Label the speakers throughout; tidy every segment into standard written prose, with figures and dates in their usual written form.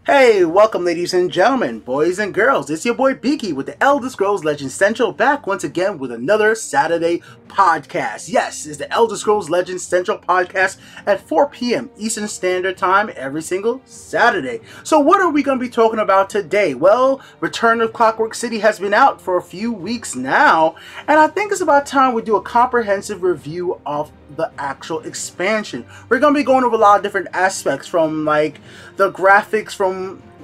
Speaker 1: Hey, welcome ladies and gentlemen, boys and girls. It's your boy Beaky with the Elder Scrolls Legends Central back once again with another Saturday podcast. Yes, it's the Elder Scrolls Legends Central podcast at 4 p.m. Eastern Standard Time every single Saturday. So what are we going to be talking about today? Well, Return of Clockwork City has been out for a few weeks now, and I think it's about time we do a comprehensive review of the actual expansion. We're going to be going over a lot of different aspects, from like the graphics, from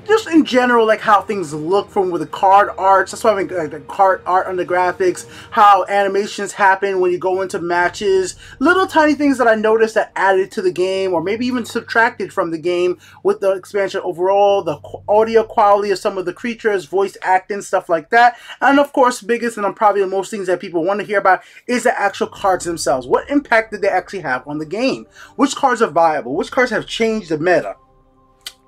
Speaker 1: just in general, like how things look from with the card arts. That's why I mean like the card art on the graphics, how animations happen when you go into matches, little tiny things that I noticed that added to the game or maybe even subtracted from the game with the expansion overall, the audio quality of some of the creatures, voice acting, stuff like that. And of course, biggest and probably the most things that people want to hear about is the actual cards themselves. What impact did they actually have on the game? Which cards are viable? Which cards have changed the meta?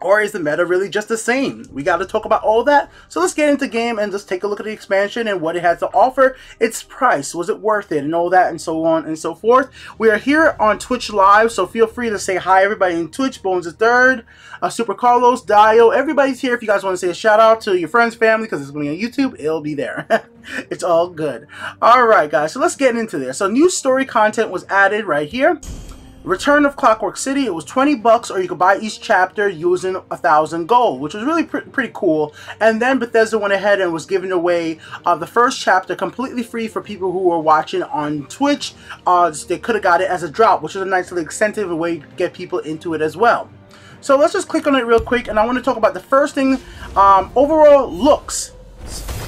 Speaker 1: Or is the meta really just the same? We got to talk about all that. So let's get into the game and just take a look at the expansion and what it has to offer. Its price, was it worth it, and all that, and so on and so forth. We are here on Twitch Live, so feel free to say hi everybody in Twitch. Bones the Third, Super Carlos, Dio, everybody's here. If you guys want to say a shout out to your friends, family, because it's going to be on YouTube, it'll be there. It's all good. All right, guys, so let's get into this. So new story content was added right here. Return of Clockwork City. It was $20, or you could buy each chapter using 1,000 gold, which was really pretty cool. And then Bethesda went ahead and was giving away the first chapter completely free for people who were watching on Twitch. They could have got it as a drop, which was a nice little incentive, a way to get people into it as well. So let's just click on it real quick, and I want to talk about the first thing, overall looks,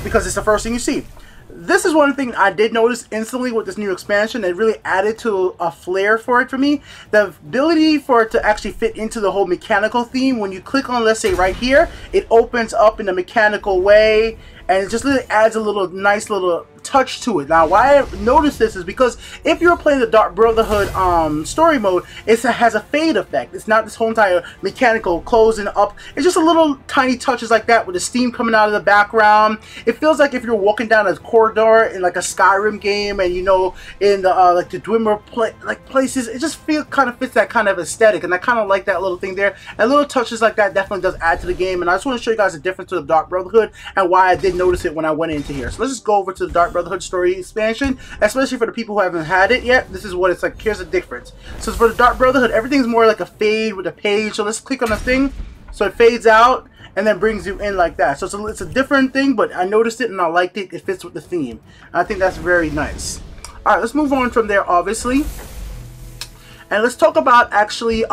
Speaker 1: because it's the first thing you see. This is one thing I did notice instantly with this new expansion. It really added to a flair for it for me. The ability for it to actually fit into the whole mechanical theme. When you click on, let's say right here, it opens up in a mechanical way, and it just really adds a little nice little touch to it. Now, why I noticed this is because if you're playing the Dark Brotherhood story mode, it has a fade effect. It's not this whole entire mechanical closing up. It's just a little tiny touches like that with the steam coming out of the background. It feels like if you're walking down a corridor in like a Skyrim game, and you know, in the like the Dwimmer places, it just kind of fits that kind of aesthetic, and I kind of like that little thing there. And little touches like that definitely does add to the game. And I just want to show you guys the difference to the Dark Brotherhood and why I did notice it when I went into here. So let's just go over to the Dark Brotherhood story expansion, especially for the people who haven't had it yet. This is what it's like. Here's the difference. So for the Dark Brotherhood, everything's more like a fade with a page. So let's click on the thing, so it fades out and then brings you in like that. So it's a different thing, but I noticed it and I liked it. It fits with the theme. I think that's very nice. All right, let's move on from there, obviously. And let's talk about actually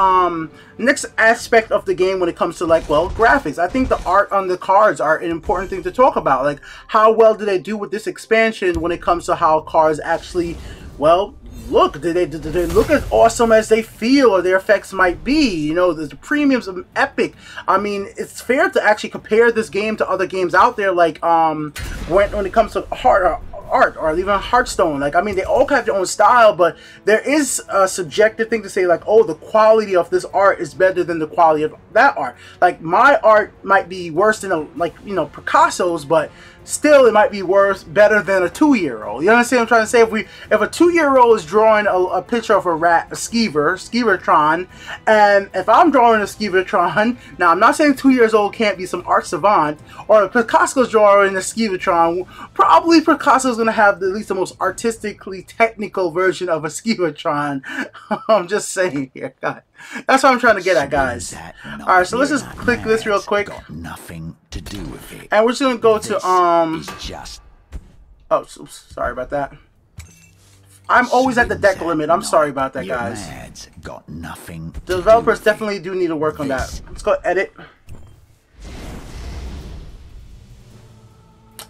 Speaker 1: next aspect of the game when it comes to, like, well, graphics. I think the art on the cards are an important thing to talk about. Like, how well do they do with this expansion when it comes to how cards actually, well, look? Do they look as awesome as they feel or their effects might be? You know, the premiums of Epic. I mean, it's fair to actually compare this game to other games out there, like when it comes to art or even Hearthstone. Like, I mean, they all have their own style, but there is a subjective thing to say, like, oh, the quality of this art is better than the quality of that art. Like, my art might be worse than like, you know, Picasso's, but still it might be better than a 2-year-old. You understand what I'm trying to say? If a 2-year-old is drawing a picture of a Skeevertron, and if I'm drawing a Skeevertron, now I'm not saying 2 years old can't be some art savant, or if Picasso's drawing a Skeevertron, probably Picasso's going to have at least the most artistically technical version of a Skeevertron. I'm just saying here, guys. That's what I'm trying to get at, guys. Alright, so let's just click this real quick.
Speaker 2: Nothing to do with it.
Speaker 1: And we're just gonna go to oh, oops, sorry about that. I'm always at the deck limit. I'm sorry about that, guys.
Speaker 2: Got nothing.
Speaker 1: The developers definitely do need to work on that. Let's go edit.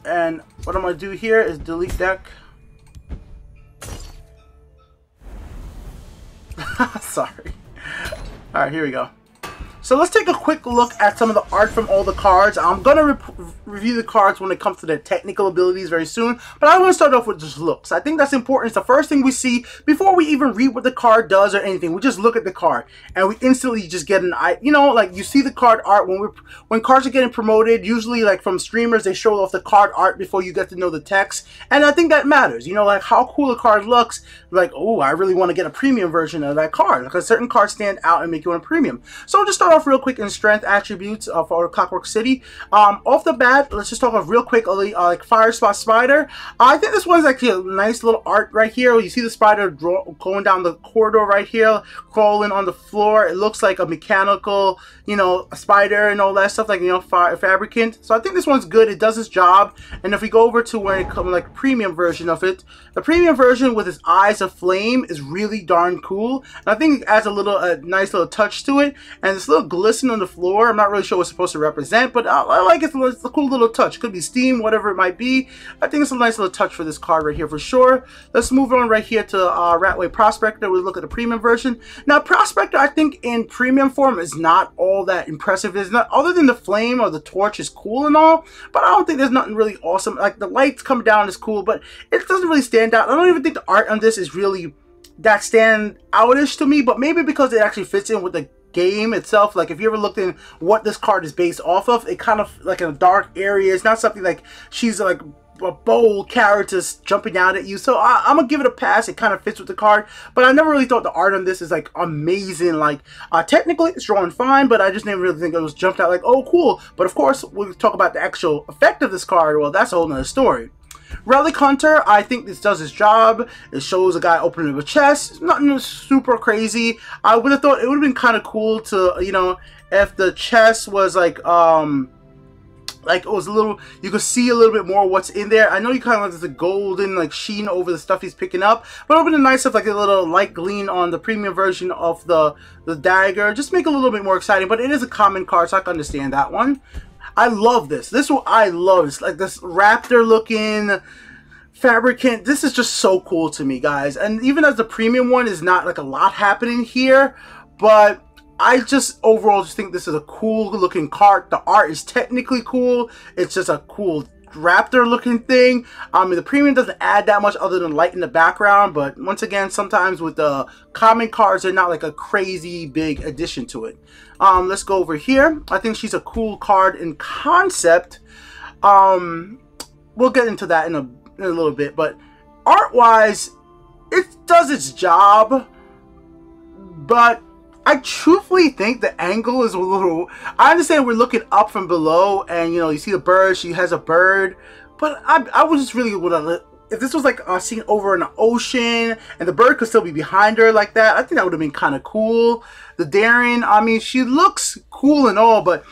Speaker 1: And what I'm gonna do here is delete deck. Sorry. Alright, here we go. So let's take a quick look at some of the art from all the cards. I'm going to review the cards when it comes to their technical abilities very soon, but I want to start off with just looks. I think that's important. It's the first thing we see before we even read what the card does or anything. We just look at the card and we instantly just get an eye. You know, like, you see the card art when cards are getting promoted, usually like from streamers, they show off the card art before you get to know the text, and I think that matters. You know, like how cool a card looks. Like, oh, I really want to get a premium version of that card, because certain cards stand out and make you want a premium. So just start off real quick in strength attributes for Clockwork City. Off the bat, let's just talk of real quick like Fire Spot Spider. I think this one's actually a nice little art right here. You see the spider going down the corridor right here, crawling on the floor. It looks like a mechanical, you know, a spider and all that stuff, like, you know, fabricant. So I think this one's good. It does its job. And if we go over to where it comes, like, premium version of it, the premium version with its eyes of flame is really darn cool. And I think it adds a nice little touch to it. And this little glisten on the floor, I'm not really sure what it's supposed to represent, but I like it. It's a cool little touch. Could be steam, whatever it might be. I think it's a nice little touch for this card right here for sure. Let's move on right here to Ratway Prospector. We'll look at the premium version. Now, Prospector, I think in premium form is not all that impressive. It's not, other than the flame or the torch is cool and all, but I don't think there's nothing really awesome. Like, the lights come down is cool, but it doesn't really stand out. I don't even think the art on this is really that stand outish to me, but maybe because it actually fits in with the game itself. Like, if you ever looked in what this card is based off of, it kind of like in a dark area. It's not something like she's like a bold character jumping out at you. So I'm gonna give it a pass. It kind of fits with the card, but I never really thought the art on this is like amazing. Like, technically it's drawing fine, but I just never really think it was jumped out like, oh cool. But of course, we'll talk about the actual effect of this card. Well, that's a whole nother story. Relic Hunter, I think this does its job. It shows a guy opening up a chest. It's nothing super crazy. I would have thought it would have been kind of cool to, you know, if the chest was like it was a little, you could see a little bit more what's in there. I know you kind of like the golden like sheen over the stuff he's picking up, but it would have been nice if like a little light gleam on the premium version of the dagger. Just make it a little bit more exciting, but it is a common card, so I can understand that one. I love this. This one I love. It's like this raptor looking fabricant. This is just so cool to me, guys. And even as the premium one is not like a lot happening here, but I just overall just think this is a cool looking card. The art is technically cool. It's just a cool raptor looking thing. I mean, the premium doesn't add that much other than light in the background, but once again, sometimes with the common cards, they're not like a crazy big addition to it. Let's go over here. I think she's a cool card in concept. We'll get into that in a little bit, but art wise, it does its job, but I truthfully think the angle is a little... I understand we're looking up from below and, you know, you see the bird. She has a bird. But I was just really... If this was like a scene over in the ocean and the bird could still be behind her like that, I think that would have been kind of cool. The daring, I mean, she looks cool and all, but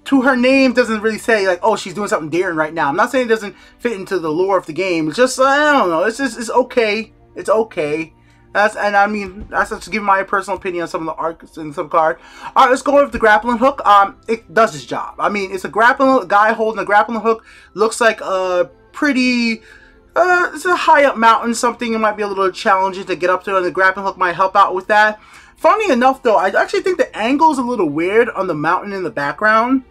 Speaker 1: to her name doesn't really say like, oh, she's doing something daring right now. I'm not saying it doesn't fit into the lore of the game. It's just, I don't know. It's just, it's okay. It's okay. And I mean, that's just giving my personal opinion on some of the arcs in some card. All right, let's go over the grappling hook. It does its job. I mean, it's a grappling guy holding a grappling hook. Looks like a pretty, it's a high up mountain. Something it might be a little challenging to get up to, and the grappling hook might help out with that. Funny enough, though, I actually think the angle is a little weird on the mountain in the background,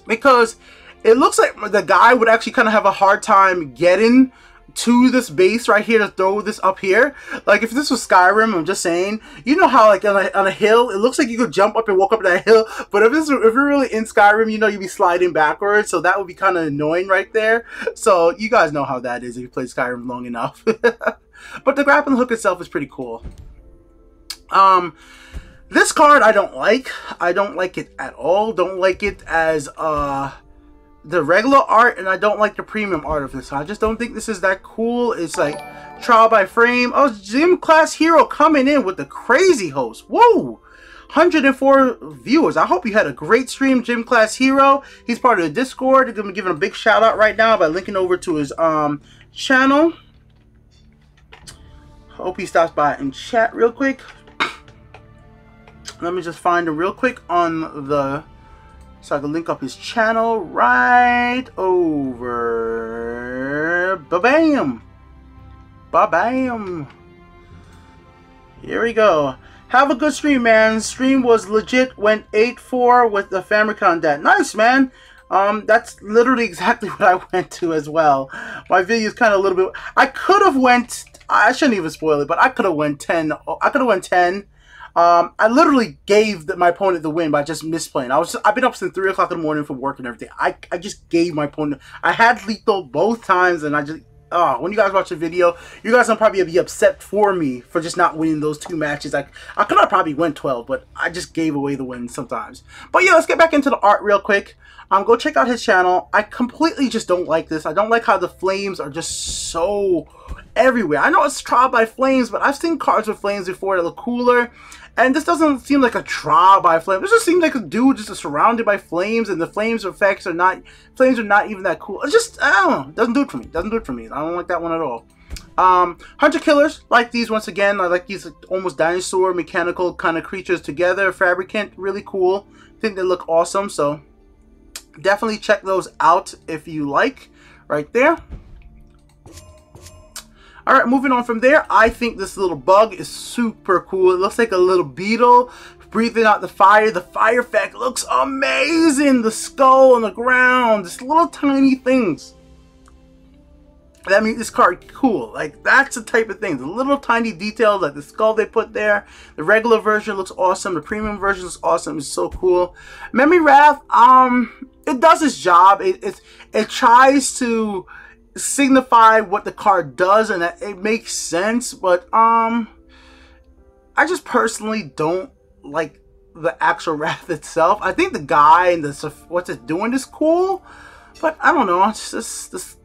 Speaker 1: because it looks like the guy would actually kind of have a hard time getting to this base right here to throw this up here. Like, if this was Skyrim, I'm just saying, you know how like on a hill, it looks like you could jump up and walk up that hill, but if you're really in Skyrim, you know, you'd be sliding backwards, so that would be kind of annoying right there. So you guys know how that is if you play Skyrim long enough. But the grappling hook itself is pretty cool. This card I don't like. I don't like it at all. Don't like it as the regular art, and I don't like the premium art of this. I just don't think this is that cool. It's like trial by frame. Oh, Gym Class Hero coming in with the crazy host. Whoa! 104 viewers. I hope you had a great stream, Gym Class Hero. He's part of the Discord. I'm gonna give him a big shout out right now by linking over to his channel. Hope he stops by and chat real quick. Let me just find him real quick on the... so I can link up his channel right over. Ba-bam! Ba-bam! Here we go. Have a good stream, man. Stream was legit. Went 8-4 with the Famicom deck. Nice, man. That's literally exactly what I went to as well. My video is kind of a little bit... I could have went... I shouldn't even spoil it, but I could have went 10. I could have went 10. I literally gave my opponent the win by just misplaying. I've been up since 3 o'clock in the morning from work and everything. I just gave my opponent. I had lethal both times, and I when you guys watch the video, you guys will probably be upset for me for just not winning those 2 matches. I could have probably won 12, but I just gave away the win sometimes. But yeah, let's get back into the art real quick. Go check out his channel. I completely just don't like this. I don't like how the flames are just so everywhere. I know it's trial by flames, but I've seen cards with flames before that look cooler. And this doesn't seem like a trial by flames. This just seems like a dude just surrounded by flames, and the flames effects are not even that cool. It's just, I don't know. It doesn't do it for me. It doesn't do it for me. I don't like that one at all. Hunter killers, like these once again. I like these almost dinosaur mechanical kind of creatures together. Fabricant, really cool. I think they look awesome, so definitely check those out if you like. Right there. Alright, moving on from there, I think this little bug is super cool. It looks like a little beetle breathing out the fire. The fire effect looks amazing. The skull on the ground, just little tiny things. That makes this card cool. Like, that's the type of thing. The little tiny details, like the skull they put there. The regular version looks awesome. The premium version looks awesome. It's so cool. Memory Wrath, it does its job. It tries to signify what the card does, and it makes sense, but I just personally don't like the actual Wrath itself. I think the guy and what's it doing is cool, but I don't know. It's just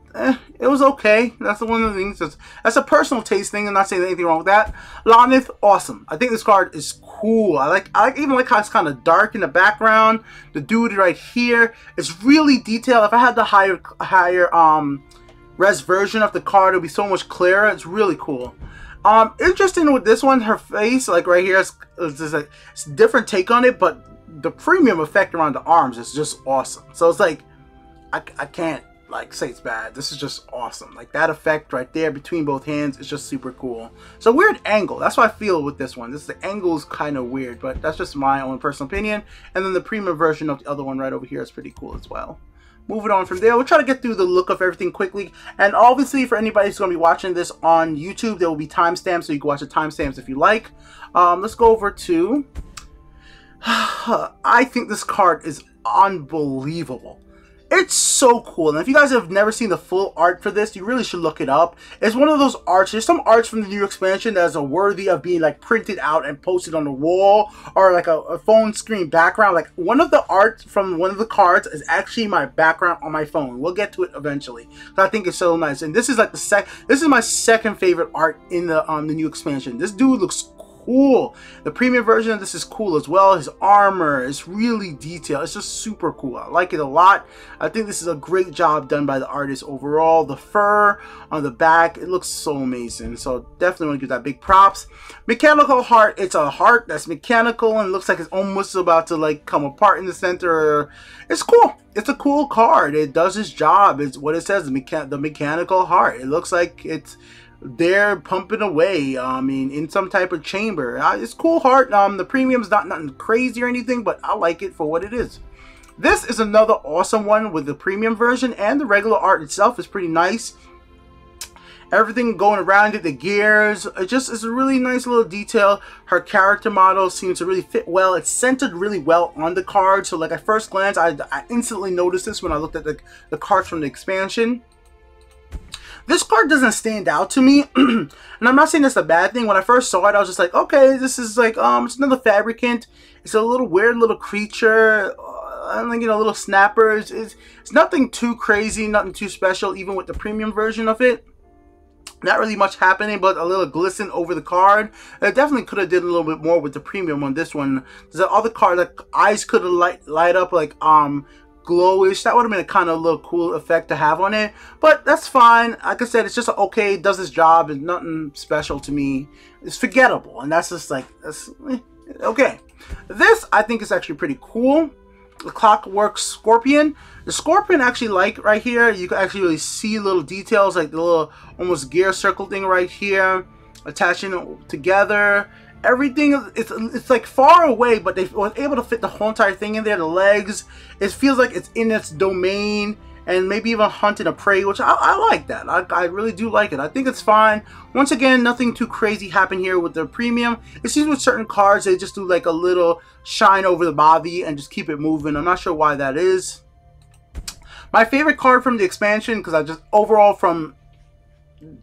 Speaker 1: it was okay. That's one of the things. That's a personal taste thing. I'm not saying anything wrong with that. Lanith, awesome. I think this card is cool. I even like how it's kind of dark in the background. The dude right here is really detailed. If I had the higher res version of the card, it'll be so much clearer. It's really cool. Interesting with this one, her face, like right here, it's a different take on it, but the premium effect around the arms is just awesome. So it's like, I can't like say it's bad. This is just awesome. Like that effect right there between both hands is just super cool. So weird angle. That's what I feel with this one. The angle is kind of weird, but that's just my own personal opinion. And then the premium version of the other one right over here is pretty cool as well. Moving on from there, we'll try to get through the look of everything quickly. And obviously, for anybody who's going to be watching this on YouTube, there will be timestamps, so you can watch the timestamps if you like. Let's go over to... I think this card is unbelievable. It's so cool, and if you guys have never seen the full art for this, you really should look it up. It's one of those arts. There's some arts from the new expansion that is worthy of being like printed out and posted on the wall, or like a phone screen background. Like one of the art from one of the cards is actually my background on my phone. We'll get to it eventually. But I think it's so nice, and this is like this is my second favorite art in the new expansion. This dude looks cool. The premium version of this is cool as well. His armor is really detailed. It's just super cool. I like it a lot. I think this is a great job done by the artist overall. The fur on the back, it looks so amazing. So definitely want to give that big props. Mechanical heart. It's a heart that's mechanical and looks like it's almost about to like come apart in the center. It's cool. It's a cool card. It does its job. It's what it says, the mechanical heart. It looks like it's they're pumping away, I mean, in some type of chamber. It's cool heart. The premium's not nothing crazy or anything, but I like it for what it is. This is another awesome one with the premium version, and the regular art itself is pretty nice. Everything going around it, the gears, it just is a really nice little detail. Her character model seems to really fit well. It's centered really well on the card. So like at first glance, I instantly noticed this when I looked at the cards from the expansion. This card doesn't stand out to me, and I'm not saying that's a bad thing. When I first saw it, I was just like, okay, this is like, it's another Fabricant. It's a little weird little creature. You know, little snappers. It's nothing too crazy, nothing too special, even with the premium version of it. Not really much happening, but a little glisten over the card. It definitely could have did a little bit more with the premium on this one. The other card, like eyes could have light up like glowish. That would have been a kind of little cool effect to have on it, but that's fine. Like I said, it's just okay. It does its job. It's nothing special to me. It's forgettable, and that's just like okay. This I think is actually pretty cool. The Clockworks Scorpion. The Scorpion actually, like right here, you can actually really see little details, like the little almost gear circle thing right here, attaching it together. Everything, it's like far away, but they were able to fit the whole entire thing in there. The legs, it feels like it's in its domain, and maybe even hunting a prey, which I like that. I really do like it. I think it's fine. Once again, nothing too crazy happened here with the premium. It seems with certain cards, they just do like a little shine over the body and just keep it moving. I'm not sure why that is. My favorite card from the expansion, because I just overall from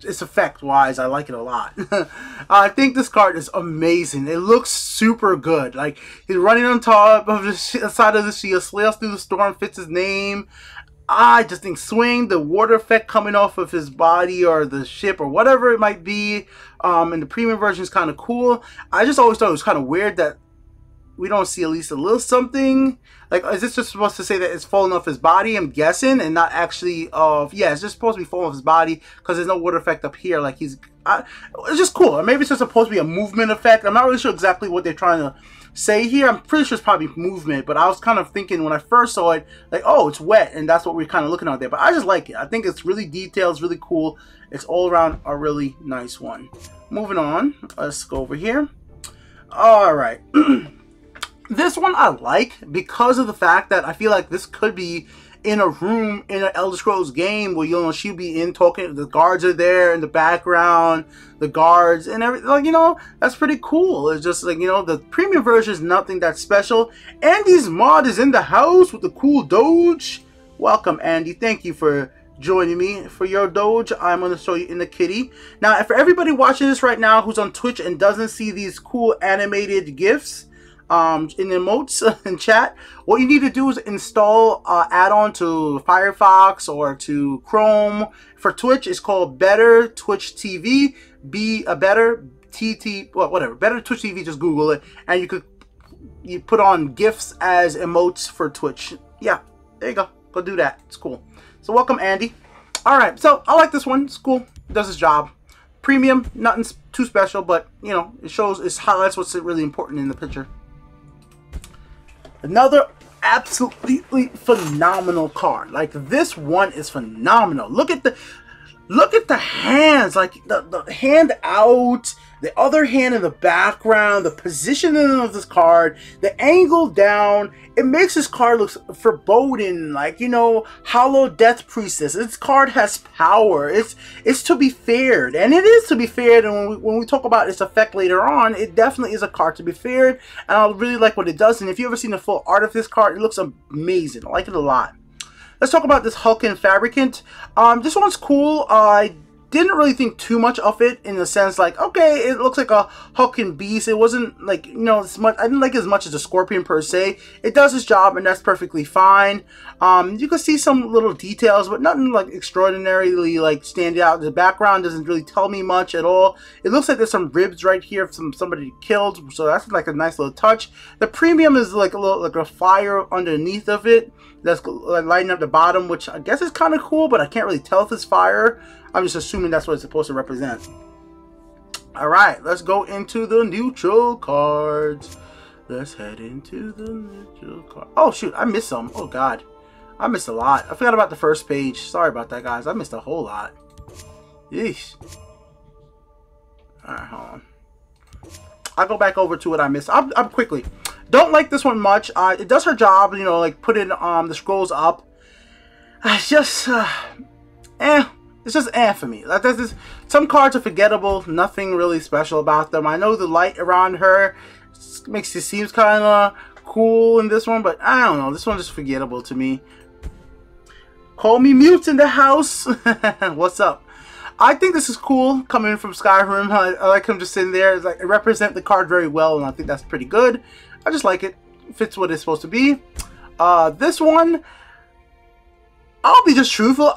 Speaker 1: its effect wise, I like it a lot. I think this card is amazing. It looks super good. Like, he's running on top of the side of the shield, slails through the storm, fits his name. I just think swing, the water effect coming off of his body or the ship or whatever it might be, and the premium version is kind of cool. I just always thought it was kind of weird that we don't see at least a little something. Like, is this just supposed to say that it's falling off his body, I'm guessing, and not actually of, yeah, it's just supposed to be falling off his body because there's no water effect up here. Like, it's just cool. Or maybe it's just supposed to be a movement effect. I'm not really sure exactly what they're trying to say here. I'm pretty sure it's probably movement, but I was kind of thinking when I first saw it, like, oh, it's wet, and that's what we're kind of looking at there. But I just like it. I think it's really detailed, it's really cool. It's all around a really nice one. Moving on, let's go over here. All right. This one I like because of the fact that I feel like this could be in a room in an Elder Scrolls game where, you know, she'll be in talking, the guards are there in the background, the guards and everything, like, you know, that's pretty cool. It's just like, you know, the premium version is nothing that special. Andy's mod is in the house with the cool Doge. Welcome, Andy. Thank you for joining me for your Doge. I'm going to show you in the kitty. Now, for everybody watching this right now who's on Twitch and doesn't see these cool animated GIFs, in emotes in chat, what you need to do is install add-on to Firefox or to Chrome. For Twitch, it's called Better Twitch TV. Better TT, well, whatever. Better Twitch TV. Just Google it, and you put on GIFs as emotes for Twitch. Yeah, there you go. Go do that. It's cool. So welcome, Andy. All right, so I like this one. It's cool. It does its job. Premium, nothing too special, but you know, it highlights what's really important in the picture. Another absolutely phenomenal card. Like, this one is phenomenal. Look at the hands, like the hand out, the other hand in the background, the positioning of this card, the angle down. It makes this card look foreboding, like, you know, Hollow Death Priestess. This card has power. It's to be feared, and it is to be feared. And when we talk about its effect later on, it definitely is a card to be feared, and I really like what it does. And if you ever seen the full art of this card, it looks amazing. I like it a lot. Let's talk about this Hulkin Fabricant. This one's cool. I didn't really think too much of it in the sense, like, okay, it looks like a Hulkin beast. It wasn't like, you know, as much. I didn't like it as much as a Scorpion per se. It does its job, and that's perfectly fine. You can see some little details, but nothing like extraordinarily like stand out. The background doesn't really tell me much at all. It looks like there's some ribs right here from somebody killed, so that's like a nice little touch. The premium is like a little, like a fire underneath of it that's like lighting up the bottom, which I guess is kind of cool, but I can't really tell if it's fire. I'm just assuming that's what it's supposed to represent. Alright, let's go into the neutral cards. Let's head into the neutral card. Oh shoot, I missed some. Oh god. I missed a lot. I forgot about the first page. Sorry about that, guys. I missed a whole lot. Yeesh. Alright, hold on. I'll go back over to what I missed. I'm quickly. Don't like this one much. It does her job, you know, like putting the scrolls up. It's just, It's just for me. Like, some cards are forgettable. Nothing really special about them. I know the light around her makes it seem kind of cool in this one, but I don't know. This one's just forgettable to me. Call me Mute in the house. What's up? I think this is cool coming from Skyrim. I like him just sitting there. It's like, it represents the card very well, and I think that's pretty good. I just like it. It fits what it's supposed to be. This one, I'll be just truthful.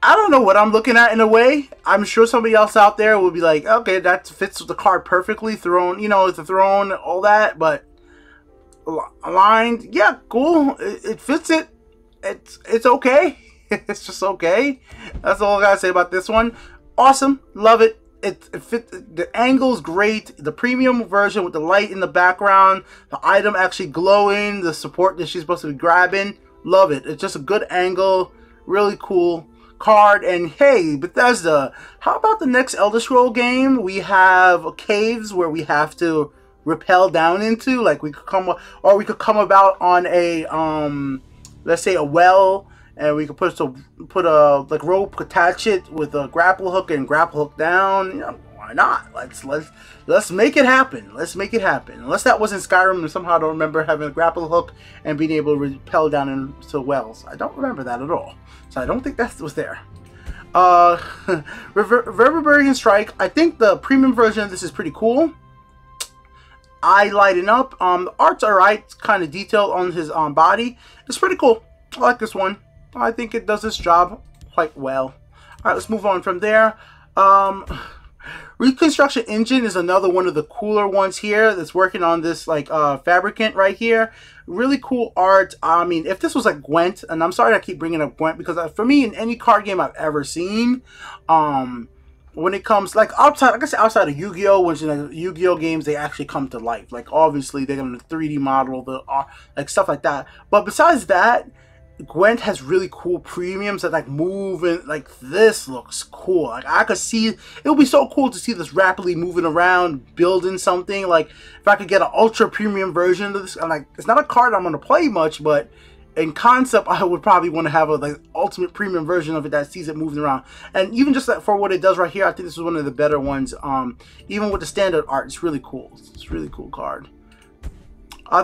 Speaker 1: I don't know what I'm looking at in a way. I'm sure somebody else out there will be like, okay, that fits the card perfectly. Throne, you know, it's a throne, all that, but aligned, yeah, cool. It fits it. It's okay. It's just okay. That's all I gotta say about this one. Awesome, love it. It fits. The angle's great. The premium version with the light in the background, the item actually glowing, the support that she's supposed to be grabbing. Love it. It's just a good angle. Really cool card. And hey, Bethesda, how about the next Elder Scroll game? We have caves where we have to rappel down into. Like, we could come, or we could come about on a let's say a well, and we could put a like rope, attach it with a grapple hook, and grapple hook down. You know, why not? Let's make it happen. Let's make it happen. Unless that was in Skyrim, and somehow I don't remember having a grapple hook and being able to rappel down into wells. I don't remember that at all. So I don't think that was there. Reverberating Strike. I think the premium version of this is pretty cool. Eye lighting up. The art's alright. It's kind of detailed on his body. It's pretty cool. I like this one. I think it does its job quite well. Alright, let's move on from there. Reconstruction Engine is another one of the cooler ones here that's working on this like fabricant right here. Really cool art. I mean, if this was like Gwent, and I'm sorry I keep bringing up Gwent because for me, in any card game I've ever seen, when it comes like outside, like I said, outside of Yu-Gi-Oh, which is like Yu-Gi-Oh games, they actually come to life. Like obviously they're gonna 3D model the like stuff like that. But besides that, Gwent has really cool premiums that like move, and like this looks cool. Like I could see it would be so cool to see this rapidly moving around, building something. Like if I could get an ultra premium version of this, I'm like, it's not a card I'm gonna play much, but in concept I would probably want to have a like ultimate premium version of it that sees it moving around. And even just for what it does right here, I think this is one of the better ones. Even with the standard art, it's really cool. It's a really cool card.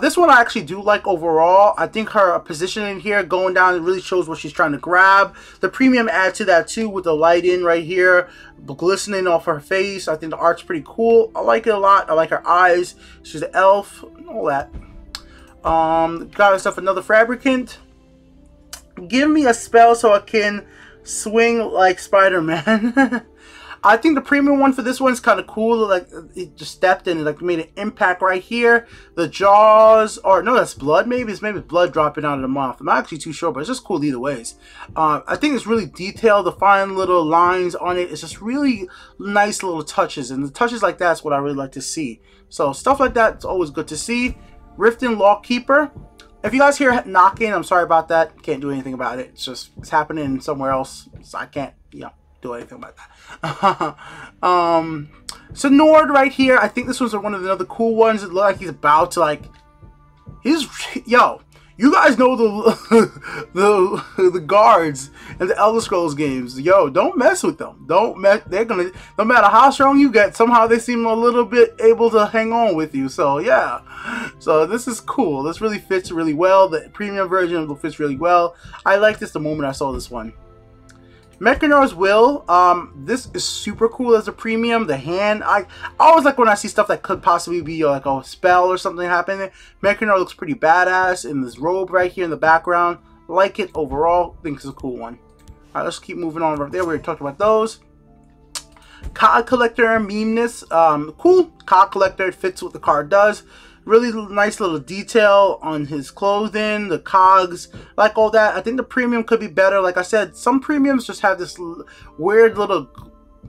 Speaker 1: This one I actually do like overall. I think her positioning here, going down, it really shows what she's trying to grab. The premium add to that too with the light in right here, glistening off her face. I think the art's pretty cool. I like it a lot. I like her eyes. She's an elf, all that. Got herself another fabricant. Give me a spell so I can swing like Spider-Man. I think the premium one for this one is kind of cool. Like it just stepped in and like made an impact right here. The jaws, or no, that's blood. Maybe it's blood dropping out of the mouth. I'm not actually too sure, but it's just cool either ways. I think it's really detailed. The fine little lines on it. It's just really nice little touches, and the touches like that's what I really like to see. So stuff like that, it's always good to see. Riften Lawkeeper. If you guys hear knocking, I'm sorry about that. Can't do anything about it. It's happening somewhere else, so I can't, do anything about that. So Nord right here, I think this was one of the other cool ones. It looked like he's about to like, yo, you guys know the guards in the Elder Scrolls games. Yo, don't mess with them. They're gonna, no matter how strong you get, somehow they seem a little bit able to hang on with you. So yeah, so this is cool. This really fits really well. The premium version fits really well. I liked this the moment I saw this one. Mechanar's Will, this is super cool as a premium. The hand, I always like when I see stuff that could possibly be like a spell or something happening. Mechanar looks pretty badass in this robe right here in the background. Like it overall, think it's a cool one. Alright, let's keep moving on right there. We already talked about those. Card Collector, Memeness, cool. Card Collector, it fits what the card does. Really nice little detail on his clothing, the cogs, like all that. I think the premium could be better. Like I said, some premiums just have this weird little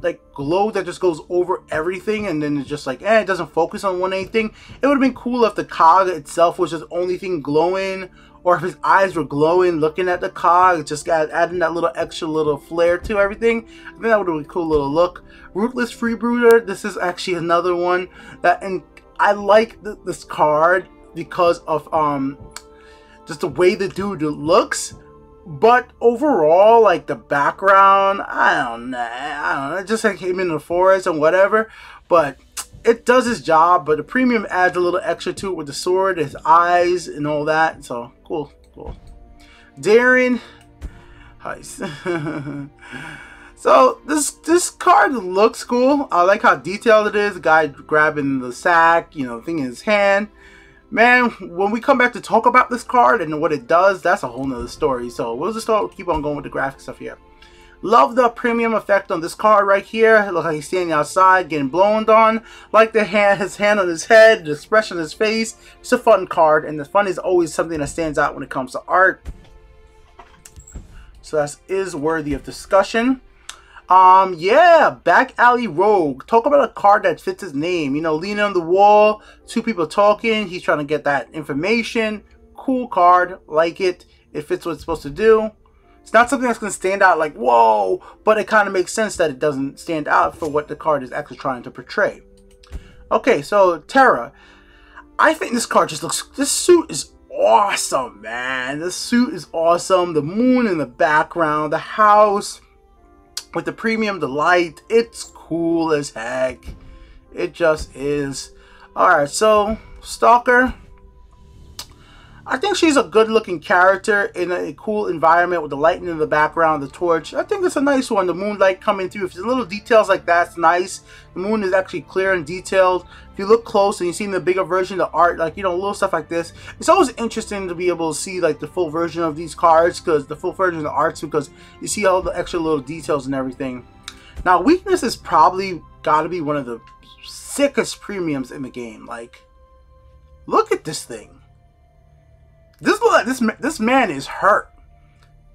Speaker 1: like glow that just goes over everything, and then it's just like, it doesn't focus on one anything. It would have been cool if the cog itself was just the only thing glowing, or if his eyes were glowing looking at the cog, just adding that little extra little flair to everything. I think that would have been a cool little look. Ruthless Freebooter, this is actually another one that, and I like this card because of just the way the dude looks, but overall, like the background, I don't know, just like him in the forest and whatever, but it does its job. But the premium adds a little extra to it with the sword, his eyes, and all that. So cool. Darren, nice. So this card looks cool. I like how detailed it is. The guy grabbing the sack, the thing in his hand. Man, when we come back to talk about this card and what it does, that's a whole nother story. So we'll just keep on going with the graphic stuff here. Love the premium effect on this card right here. Look like he's standing outside getting blown on. Like his hand on his head, the expression on his face. It's a fun card, and the fun is always something that stands out when it comes to art. So that is worthy of discussion. Yeah, Back Alley Rogue. Talk about a card that fits his name. Leaning on the wall, two people talking. He's trying to get that information. Cool card, like it. It fits what it's supposed to do. It's not something that's going to stand out like, whoa, but it kind of makes sense that it doesn't stand out for what the card is actually trying to portray. Okay, so Terra. I think this card just looks, this suit is awesome, man. This suit is awesome. The moon in the background, the house with the premium, the light, it's cool as heck. It just is. Alright, so Stalker. I think she's a good looking character in a cool environment with the lightning in the background, the torch. I think it's a nice one. The moonlight coming through. If there's little details like that, it's nice. The moon is actually clear and detailed. If you look close and you see the bigger version of the art, like, you know, little stuff like this. It's always interesting to be able to see like the full version of these cards, because the full version of the arts, because you see all the extra little details and everything. Now, weakness is probably got to be one of the sickest premiums in the game. Like, look at this thing. This man is hurt.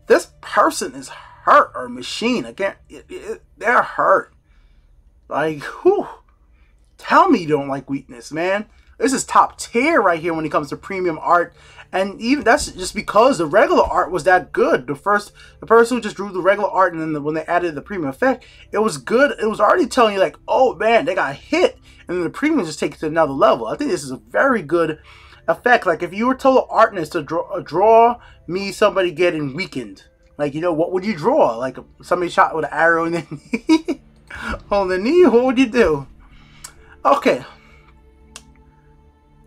Speaker 1: This person is hurt, or machine. I can't. They're hurt. Like, whew. Tell me you don't like weakness, man. This is top tier right here when it comes to premium art, and even that's just because the regular art was that good. The person who just drew the regular art, and then when they added the premium effect, it was good. It was already telling you like, oh man, they got hit, and then the premium just takes it to another level. I think this is a very good effect. Like, if you were told an artist to draw me somebody getting weakened, like, you know, what would you draw? Like somebody shot with an arrow in the knee, on the knee. What would you do? Okay,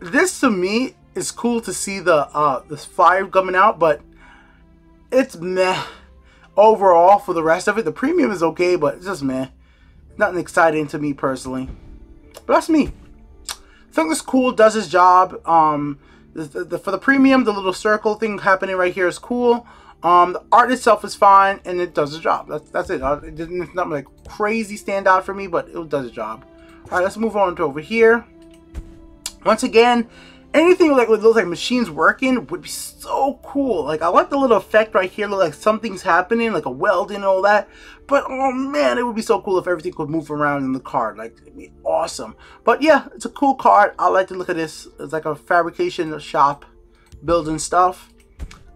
Speaker 1: this to me is cool to see the this fire coming out, but it's meh overall. For the rest of it, the premium is okay, but it's just meh. Nothing exciting to me personally. But that's me. I think this cool, does its job. For the premium, the little circle thing happening right here is cool. The art itself is fine, and it does the job. That's it. It's not like crazy standout for me, but it does the job. All right, let's move on to over here. Once again, anything like with those like machines working would be so cool. Like, I like the little effect right here, look like something's happening, like a welding and all that. But oh man, it would be so cool if everything could move around in the card. Like, it'd be awesome. But yeah, it's a cool card. I like to look at this. It's like a fabrication shop building stuff.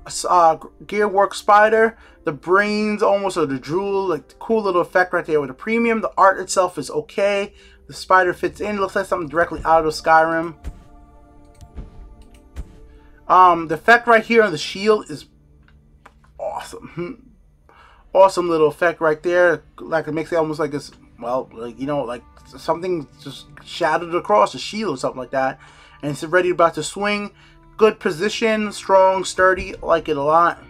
Speaker 1: Gearwork spider. The brains almost, or the drool, like the cool little effect right there with the premium. The art itself is okay. The spider fits in. Looks like something directly out of Skyrim. The effect right here on the shield is awesome. Awesome little effect right there. Like, it makes it almost like it's, well, like, you know, like something just shattered across the shield or something like that. And it's ready about to swing. Good position, strong, sturdy. I like it a lot.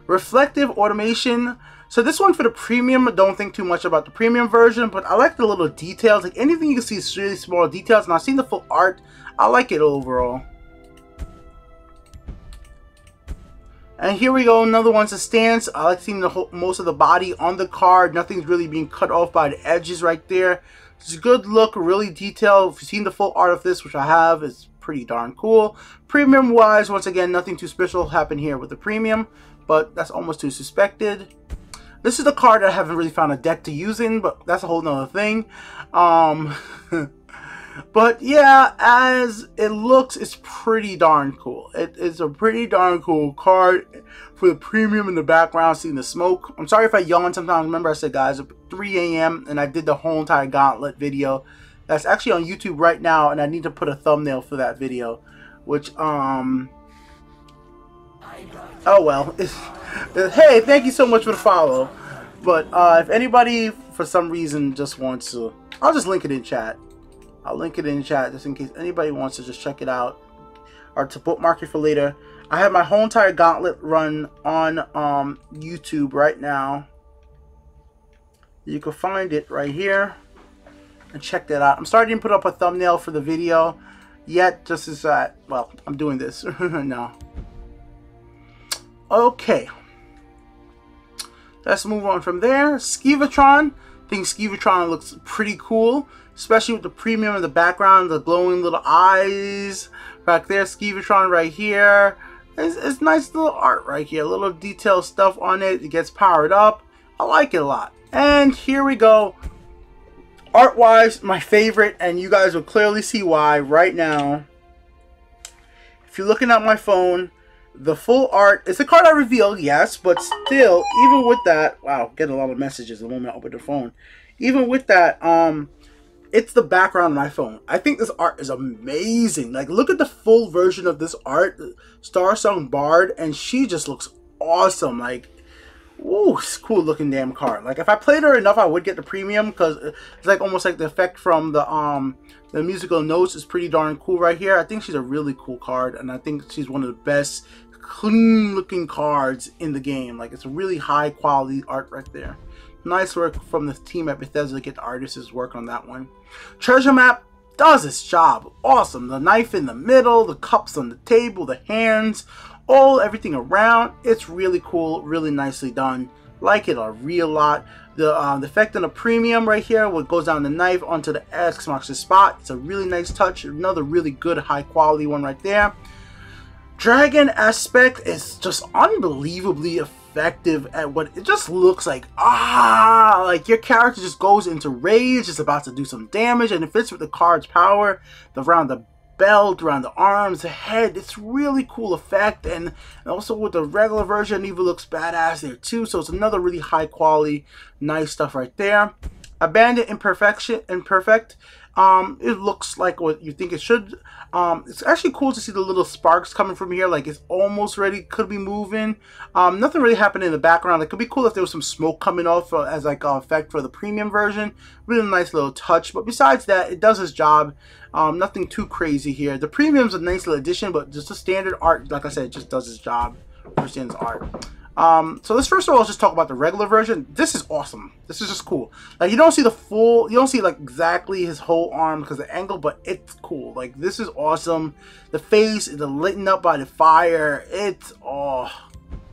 Speaker 1: Reflective automation. So this one for the premium, I don't think too much about the premium version, but I like the little details. Like, anything you can see is really small details, and I've seen the full art. I like it overall. And here we go, another one's a stance. I like seeing the whole, most of the body on the card. Nothing's really being cut off by the edges right there. It's a good look, really detailed. If you've seen the full art of this, which I have, it's pretty darn cool. Premium wise, once again, nothing too special happened here with the premium, but that's almost too suspected. This is the card that I haven't really found a deck to use in, but that's a whole nother thing. But yeah, as it looks, it's pretty darn cool. It is a pretty darn cool card for the premium in the background, seeing the smoke. I'm sorry if I yawn sometimes. Remember I said, guys, it's 3 a.m. and I did the whole entire gauntlet video. That's actually on YouTube right now, and I need to put a thumbnail for that video. Which, oh well. Hey, thank you so much for the follow. But if anybody, for some reason, just wants to, I'll just link it in chat. I'll link it in chat just in case anybody wants to just check it out or to bookmark it for later. I have my whole entire gauntlet run on YouTube right now. You can find it right here and check that out. I'm starting to put up a thumbnail for the video yet, just as well, I'm doing this now. Okay, let's move on from there. Skeevatron. I think Skeevatron looks pretty cool, especially with the premium in the background, the glowing little eyes back there. Skeevatron right here. It's nice little art right here, little detailed stuff on it. It gets powered up. I like it a lot. And here we go. Art wise, my favorite, and you guys will clearly see why right now. If you're looking at my phone, the full art, it's a card I revealed, yes, but still, even with that, wow, getting a lot of messages the moment I open the phone. Even with that, it's the background of my phone. I think this art is amazing. Like, look at the full version of this art, Star Song Bard, and she just looks awesome. Like, Ooh, it's a cool looking damn card. Like if I played her enough, I would get the premium because it's like almost like the effect from the musical notes is pretty darn cool right here. I think she's a really cool card, and I think she's one of the best clean looking cards in the game. Like it's a really high quality art right there. Nice work from the team at Bethesda to get the artists' work on that one. Treasure map does its job. Awesome. The knife in the middle, the cups on the table, the hands, everything around. It's really cool, really nicely done. Like it a real lot. The effect on the premium right here, what goes down the knife onto the X marks the spot. It's a really nice touch. Another really good high quality one right there. Dragon aspect is just unbelievably effective at what it just looks like. Like your character just goes into rage, is about to do some damage, and it fits with the card's power. Around the belt, around the arms, the head. It's really cool effect, and also with the regular version, it even looks badass there too. So it's another really high quality, nice stuff right there. Abandoned imperfect. It looks like what you think it should. It's actually cool to see the little sparks coming from here, like it's almost ready, could be moving. Nothing really happening in the background. It could be cool if there was some smoke coming off as like an effect for the premium version. Really nice little touch, but besides that, it does its job. Nothing too crazy here. The premium's a nice little addition, but just the standard art, like I said, it just does its job. Understands art. So let's first of all just talk about the regular version. This is awesome. This is just cool. Like you don't see the full, you don't see like exactly his whole arm because of the angle, but it's cool. Like this is awesome. The face is lit up by the fire. It's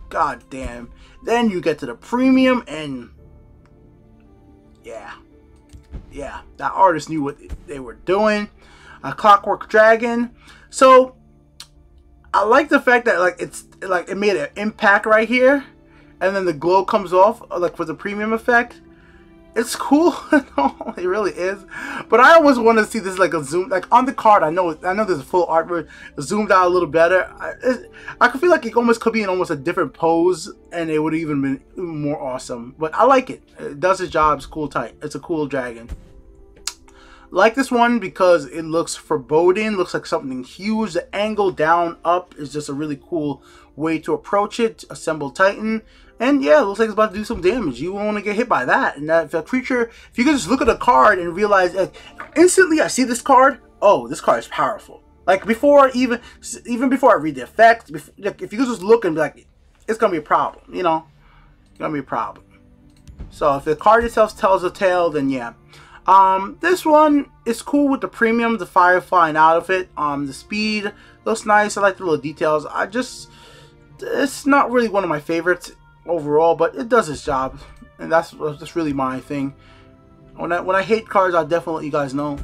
Speaker 1: god damn. Then you get to the premium, and yeah, that artist knew what they were doing. A Clockwork Dragon. So I like the fact that it made an impact right here, and then the glow comes off like for the premium effect. It's cool. It really is. But I always want to see this like a zoom, like on the card. I know there's a full art, but zoomed out a little better. I could feel like it almost could be in almost a different pose, and it would have even been even more awesome. But I like it. It does its job. It's cool tight. It's a cool dragon. Like this one because it looks foreboding, looks like something huge. The angle down up is just a really cool way to approach it. Assemble Titan, and yeah, it looks like it's about to do some damage. You won't want to get hit by that. And that if a creature, if you can just look at a card and realize instantly, I see this card. Oh, this card is powerful. Like before, even before I read the effect, if you could just look and be like, it's gonna be a problem. You know, it's gonna be a problem. So if the card itself tells a tale, then yeah. This one is cool with the premium, the fire flying out of it. The speed looks nice. I like the little details. It's not really one of my favorites overall, but it does its job, and that's really my thing. When I hate cards, I'll definitely let you guys know.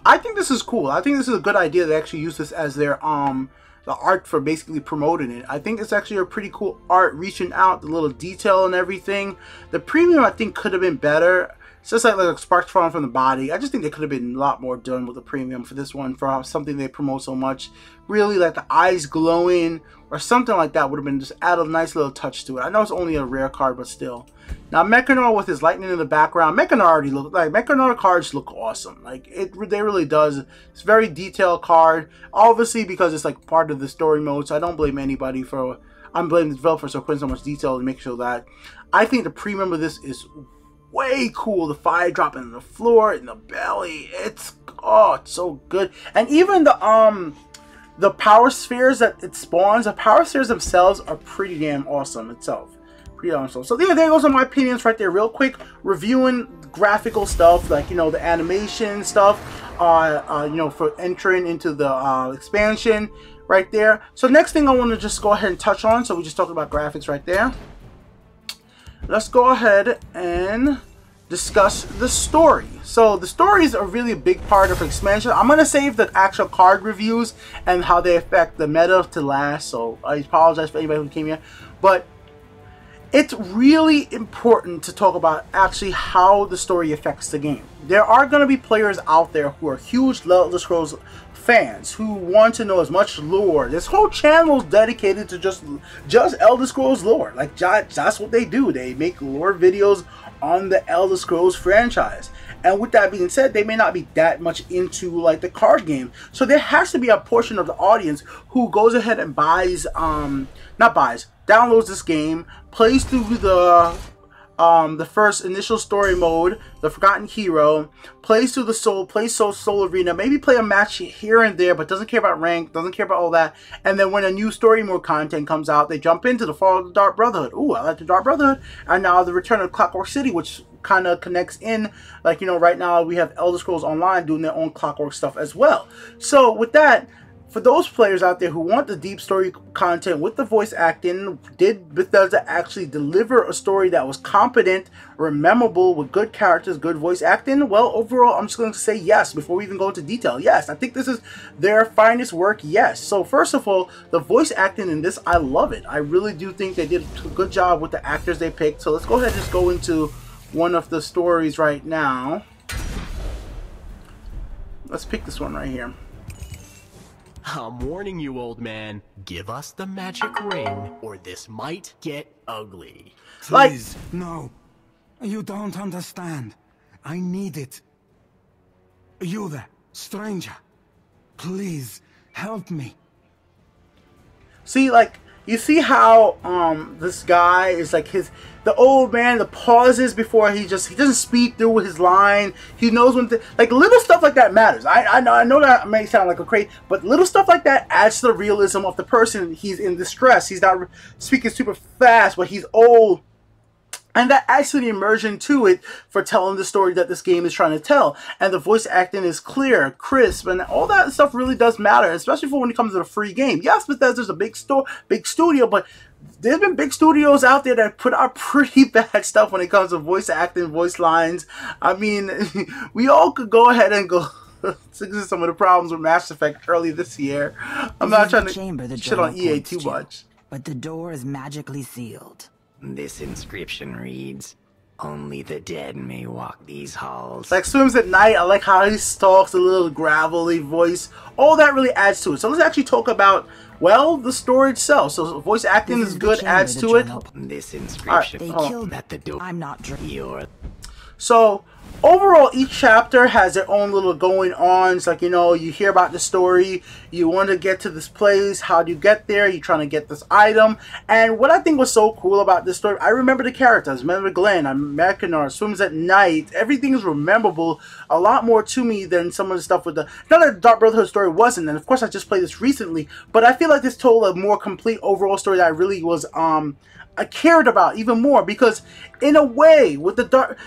Speaker 1: I think this is cool. I think this is a good idea to actually use this as their the art for basically promoting it. I think it's actually a pretty cool art, reaching out, the little detail and everything. The premium I think could have been better. It's just like sparks falling from the body. I just think they could have been a lot more done with the premium for this one, for something they promote so much. Really, like the eyes glowing or something like that would have been just add a nice little touch to it. I know it's only a rare card, but still. Now Mechanor with his lightning in the background. Mechanor cards look awesome. Like they really does. It's a very detailed card. Obviously because it's like part of the story mode, so I don't blame anybody for. I'm blaming the developers for putting so much detail to make sure that. I think the premium of this is way cool. The fire dropping on the floor, in the belly. It's so good. And even the power spheres that it spawns, the power spheres themselves are pretty damn awesome itself. Pretty awesome. So there goes my opinions right there, real quick. Reviewing graphical stuff, like the animation stuff, for entering into the expansion right there. So next thing I want to just go ahead and touch on. So we just talked about graphics right there. Let's go ahead and discuss the story. So the story is a really big part of expansion. I'm going to save the actual card reviews and how they affect the meta to last. So I apologize for anybody who came here. But it's really important to talk about actually how the story affects the game. There are going to be players out there who are huge Elder Scrolls fans who want to know as much lore. This whole channel is dedicated to just Elder Scrolls lore. Like that's what they do. They make lore videos on the Elder Scrolls franchise. And with that being said, they may not be that much into like the card game. So there has to be a portion of the audience who goes ahead and buys, downloads this game, plays through the first initial story mode, the Forgotten Hero, plays through the Soul Arena, maybe play a match here and there, but doesn't care about rank, doesn't care about all that. And then when a new story mode content comes out, they jump into the Fall of the Dark Brotherhood. Ooh, I like the Dark Brotherhood. And now the Return of Clockwork City, which kind of connects in, like, you know, right now we have Elder Scrolls Online doing their own Clockwork stuff as well. So with that, for those players out there who want the deep story content with the voice acting, did Bethesda actually deliver a story that was competent, memorable, with good characters, good voice acting? Well, overall, I'm just going to say yes before we even go into detail. Yes, I think this is their finest work, yes. So first of all, the voice acting in this, I love it. I really do think they did a good job with the actors they picked. So let's go ahead and just go into one of the stories right now. Let's pick this one right here.
Speaker 3: I'm warning you, old man. Give us the magic ring, or this might get ugly.
Speaker 4: Please, no. You don't understand. I need it. You there, stranger. Please, help me.
Speaker 1: See, like, you see how this guy is like the old man, the pauses before he doesn't speed through his line. He knows when like little stuff like that matters. I know that may sound like a crazy, but little stuff like that adds to the realism of the person. He's in distress. He's not speaking super fast, but he's old. And that adds to the immersion to it for telling the story that this game is trying to tell. And the voice acting is clear, crisp, and all that stuff really does matter, especially for when it comes to a free game. Yes, Bethesda's a big studio, but there's been big studios out there that put out pretty bad stuff when it comes to voice acting, voice lines. I mean, we all could go ahead and go to some of the problems with Mass Effect early this year. I'm not trying to shit on EA too much.
Speaker 5: But the door is magically sealed.
Speaker 2: This inscription reads, "Only the dead may walk these halls."
Speaker 1: Like Swims at Night, I like how he talks, a little gravelly voice. All that really adds to it. So let's actually talk about, well, the story itself. So voice acting is good, adds to it.
Speaker 2: This inscription.
Speaker 5: They killed
Speaker 2: at the door.
Speaker 5: I'm not drinking.
Speaker 1: So overall, each chapter has their own little going on. It's like, you know, you hear about the story, you want to get to this place, how do you get there, you're trying to get this item. And what I think was so cool about this story, I remember the characters. I remember Glenn, Mechanar, Swims at Night. Everything is rememberable a lot more to me than some of the stuff with the, not that the Dark Brotherhood story wasn't, and of course I just played this recently, but I feel like this told a more complete overall story that I really was I cared about even more, because in a way with the Dark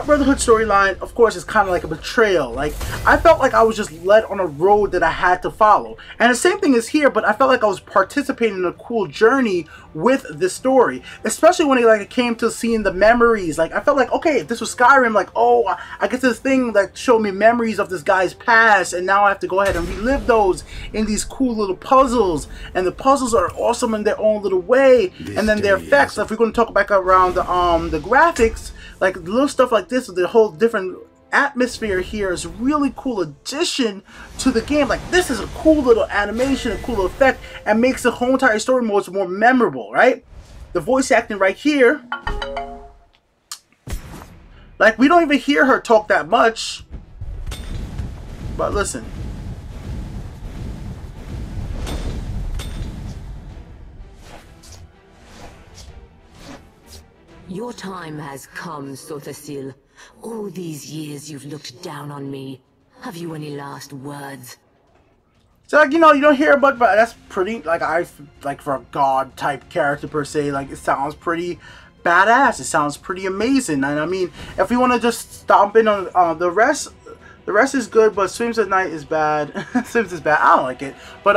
Speaker 1: Brotherhood storyline, of course, is kind of like a betrayal. Like, I felt like I was just led on a road that I had to follow, and the same thing is here, but I felt like I was participating in a cool journey with this story, especially when it came to seeing the memories. Like, I felt like, okay, if this was Skyrim, like, oh, I get this thing that showed me memories of this guy's past, and now I have to go ahead and relive those in these cool little puzzles, and the puzzles are awesome in their own little way. And then their effects, if we're going to talk back around the graphics, like little stuff like this, the whole different atmosphere here is really cool addition to the game. Like, this is a cool little animation, a cool effect, and makes the whole entire story modes more memorable, right? The voice acting right here, like, we don't even hear her talk that much, but listen.
Speaker 6: Your time has come, Sothasil. All these years you've looked down on me. Have you any last words?
Speaker 1: So, like, you know, you don't hear much, but that's pretty, like, for a god type character per se, like, it sounds pretty badass. It sounds pretty amazing. And I mean, if we want to just stomp in on the rest is good, but Swims at Night is bad. Swims is bad. I don't like it. But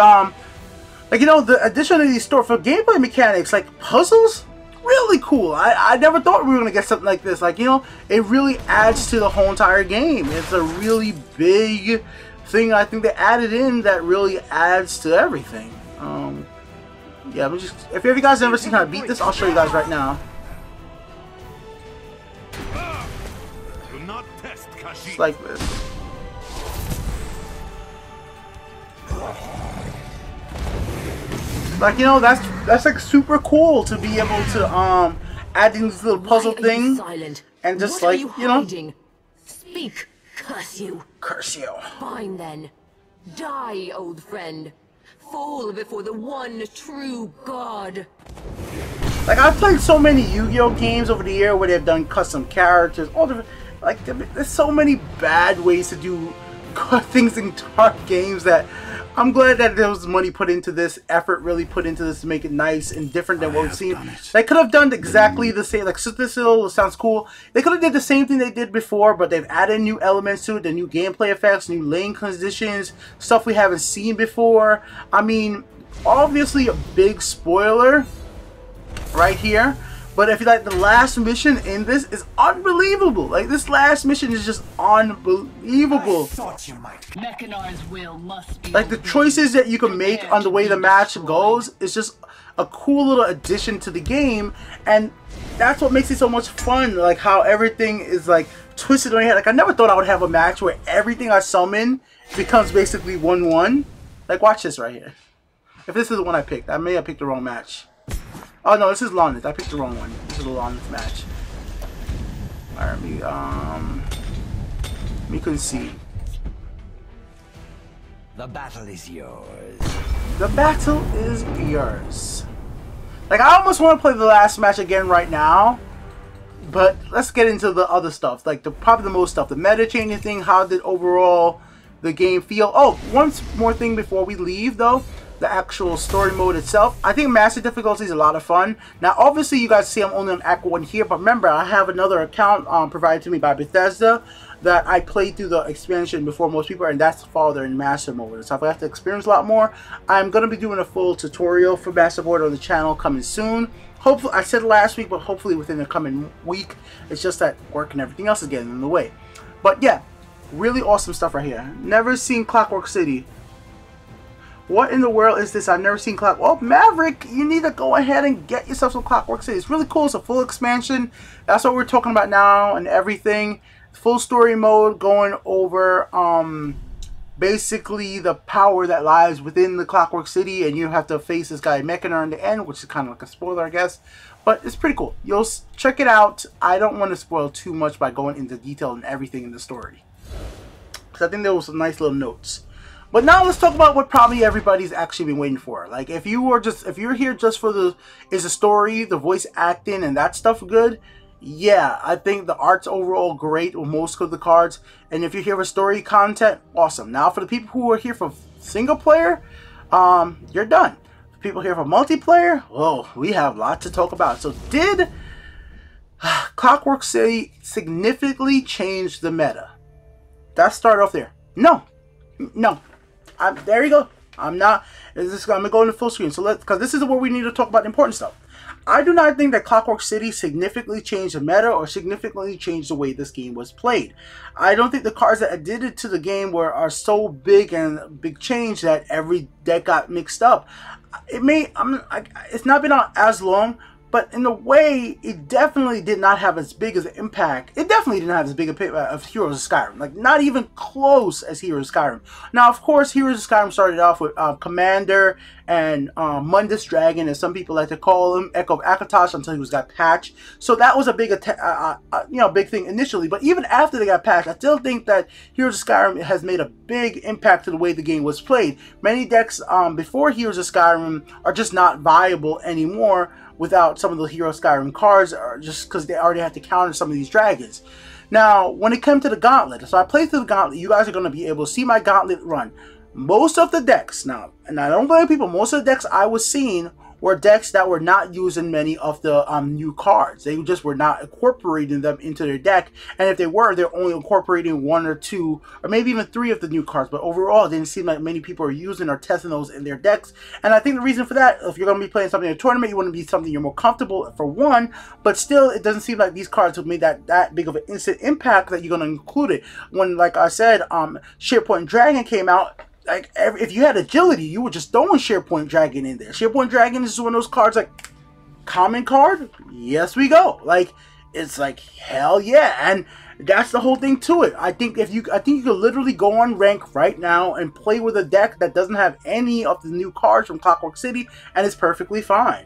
Speaker 1: like, you know, the addition of these for gameplay mechanics, like puzzles, really cool. I never thought we were gonna get something like this. Like, you know, it really adds to the whole entire game. It's a really big thing I think they added in that really adds to everything. Yeah, but just, if you guys never seen how to beat this, I'll show you guys right now. It's like this. Like, you know, that's like super cool to be able to add these little puzzle things and just, like, you know,
Speaker 6: Speak, curse you.
Speaker 1: Curse you.
Speaker 6: Fine then. Die, old friend. Fall before the one true God.
Speaker 1: Like, I've played so many Yu-Gi-Oh games over the year where they've done custom characters, all different. Like, there's so many bad ways to do things in dark games that I'm glad that there was money put into this, effort really put into this to make it nice and different than what we've seen. They could have done exactly the same, like this sounds cool. They could have did the same thing they did before, but they've added new elements to it, the new gameplay effects, new lane conditions, stuff we haven't seen before. I mean, obviously a big spoiler right here. But if you like, the last mission in this is unbelievable. Like, this last mission is just unbelievable.
Speaker 4: Thought you might.
Speaker 7: Mechanar's will must be
Speaker 1: Like, the choices that you can make on the way the match goes is just a cool little addition to the game. And that's what makes it so much fun. Like, how everything is, like, twisted on your head. Like, I never thought I would have a match where everything I summon becomes basically 1-1. Like, watch this right here. If this is the one I picked, I may have picked the wrong match. Oh no, this is Lonith. I picked the wrong one. This is the Lonith match. Alright, me concede.
Speaker 5: The battle is yours.
Speaker 1: The battle is yours. Like, I almost want to play the last match again right now, but let's get into the other stuff. Like, probably the most stuff. The meta changing thing. How did overall the game feel? Oh, one more thing before we leave though. The actual story mode itself. I think Master Difficulty is a lot of fun. Now, obviously, you guys see I'm only on Act 1 here, but remember, I have another account provided to me by Bethesda that I played through the expansion before most people, and that's farther in Master Mode. So if I have to experience a lot more, I'm going to be doing a full tutorial for Master Mode on the channel coming soon. Hopefully, I said last week, but hopefully within the coming week. It's just that work and everything else is getting in the way. But yeah, really awesome stuff right here. Never seen Clockwork City. What in the world is this? I've never seen Clockwork. Well, Maverick, you need to go ahead and get yourself some Clockwork City. It's really cool. It's a full expansion. That's what we're talking about now and everything. Full story mode going over basically the power that lies within the Clockwork City, and you have to face this guy Mechanar in the end, which is kind of like a spoiler, I guess. But it's pretty cool. You'll check it out. I don't want to spoil too much by going into detail and everything in the story, because I think there was some nice little notes. But now let's talk about what probably everybody's actually been waiting for. Like, if you're here just for the story, the voice acting, and that stuff good, yeah, I think the art's overall great with most of the cards. And if you're here for story content, awesome. Now, for the people who are here for single player, you're done. For people here for multiplayer, oh, we have a lot to talk about. So, did Clockwork City significantly change the meta? Let's start off there. No. There you go. I'm going to go into full screen. So because this is where we need to talk about important stuff. I do not think that Clockwork City significantly changed the meta or significantly changed the way this game was played. I don't think the cards that added it to the game are so big and big change that every deck got mixed up. It's not been out as long, but in a way, it definitely did not have as big as an impact. It definitely didn't have as big a impact of Heroes of Skyrim. Like, not even close as Heroes of Skyrim. Now, of course, Heroes of Skyrim started off with Commander and Mundus Dragon, as some people like to call him, Echo of Akatosh, until he got patched. So that was a big, big thing initially. But even after they got patched, I still think that Heroes of Skyrim has made a big impact to the way the game was played. Many decks before Heroes of Skyrim are just not viable anymore without some of the Hero Skyrim cards, or just because they already have to counter some of these dragons. Now, when it comes to the Gauntlet, so I played through the Gauntlet, you guys are going to be able to see my Gauntlet run. Most of the decks, now, and I don't blame people, most of the decks I was seeing were decks that were not using many of the new cards. They just were not incorporating them into their deck, and if they were, they're only incorporating 1 or 2 or maybe even 3 of the new cards. But overall, it didn't seem like many people are using or testing those in their decks. And I think the reason for that, if you're going to be playing something in a tournament, you want to be something you're more comfortable for one, but still, it doesn't seem like these cards have made that big of an instant impact that you're going to include it. When, like I said, SharePoint Dragon came out, like, if you had agility, you were just throwing SharePoint Dragon in there. SharePoint Dragon is one of those cards, like, common card? Yes, we go. Like, it's like, hell yeah. And that's the whole thing to it. I think you could literally go on rank right now and play with a deck that doesn't have any of the new cards from Clockwork City, and it's perfectly fine.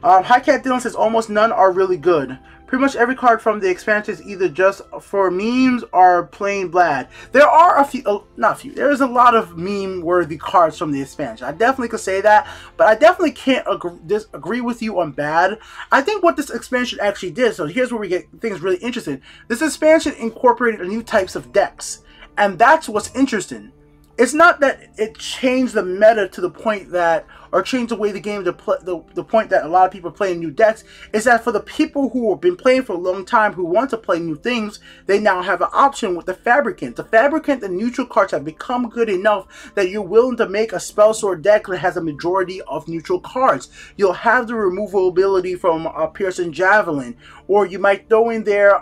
Speaker 1: High Cat Dylan says almost none are really good. Pretty much every card from the expansion is either just for memes or plain bad. There are a few, not a few, there's a lot of meme-worthy cards from the expansion. I definitely could say that, but I definitely can't disagree with you on bad. I think what this expansion actually did, so here's where we get things really interesting. This expansion incorporated new types of decks, and that's what's interesting. It's not that it changed the meta to the point that, or changed the way the game to play, the point that a lot of people are playing new decks. Is that for the people who have been playing for a long time who want to play new things, they now have an option with the Fabricant. The Fabricant and neutral cards have become good enough that you're willing to make a spell sword deck that has a majority of neutral cards. You'll have the removal ability from Piercing Javelin, or you might throw in there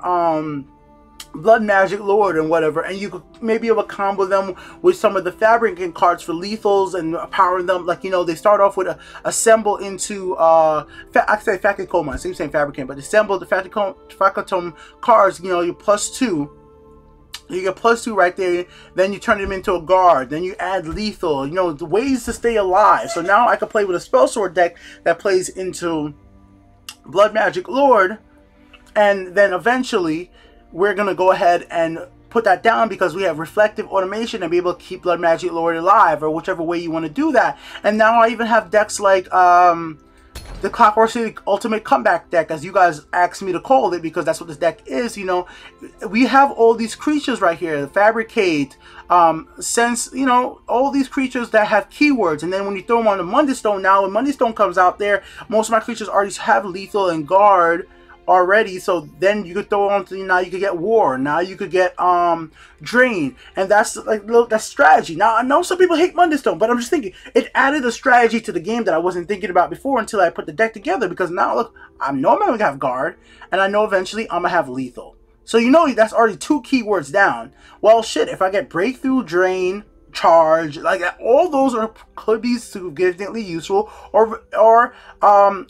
Speaker 1: Blood Magic Lord and whatever, and you could maybe able to combo them with some of the Fabricant cards for lethals and powering them. Like, you know, they start off with a assemble into I say Facticoma, I seem saying Fabricant, but assemble the Facticome cards, you know, you're +2. You get +2 right there, then you turn them into a guard, then you add lethal, you know, the ways to stay alive. So now I can play with a spell sword deck that plays into Blood Magic Lord, and then eventually we're going to go ahead and put that down because we have reflective automation and be able to keep Blood Magic Lord alive, or whichever way you want to do that. And now I even have decks like the Clockwork City Ultimate Comeback deck, as you guys asked me to call it, because that's what this deck is. You know, we have all these creatures right here, the Fabricate, Sense, you know, all these creatures that have keywords. And then when you throw them on the Monday Stone, now when Monday Stone comes out there, most of my creatures already have lethal and guard already, so then you could throw on to, now you could get war, now you could get drain, and that's like that's strategy. Now I know some people hate Monday Stone, but I'm just thinking it added a strategy to the game that I wasn't thinking about before until I put the deck together, because now look, I know I'm gonna have guard, and I know eventually I'm gonna have lethal. So you know that's already 2 keywords down. Well shit, if I get breakthrough, drain, charge, like all those could be significantly useful, or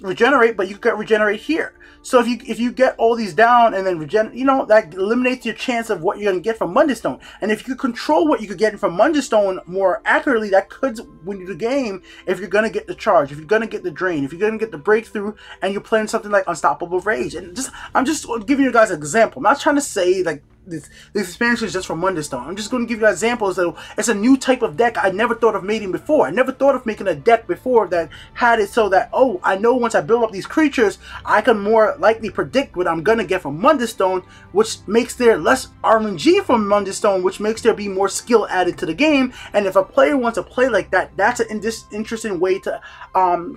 Speaker 1: regenerate, but you could regenerate here. So if you get all these down and then you know, that eliminates your chance of what you're gonna get from Monday Stone. And if you could control what you could get from Monday Stone more accurately, that could win you the game. If you're gonna get the charge, if you're gonna get the drain, if you're gonna get the breakthrough, and you're playing something like Unstoppable Rage. And I'm just giving you guys an example. I'm not trying to say like this expansion is just for Monday Stone. I'm just going to give you examples that it's a new type of deck I never thought of making before. I never thought of making a deck before that had it so that, oh, I know once I build up these creatures, I can more likely predict what I'm going to get from Monday Stone, which makes there less RNG from Monday Stone, which makes there be more skill added to the game. And if a player wants to play like that, that's an interesting way to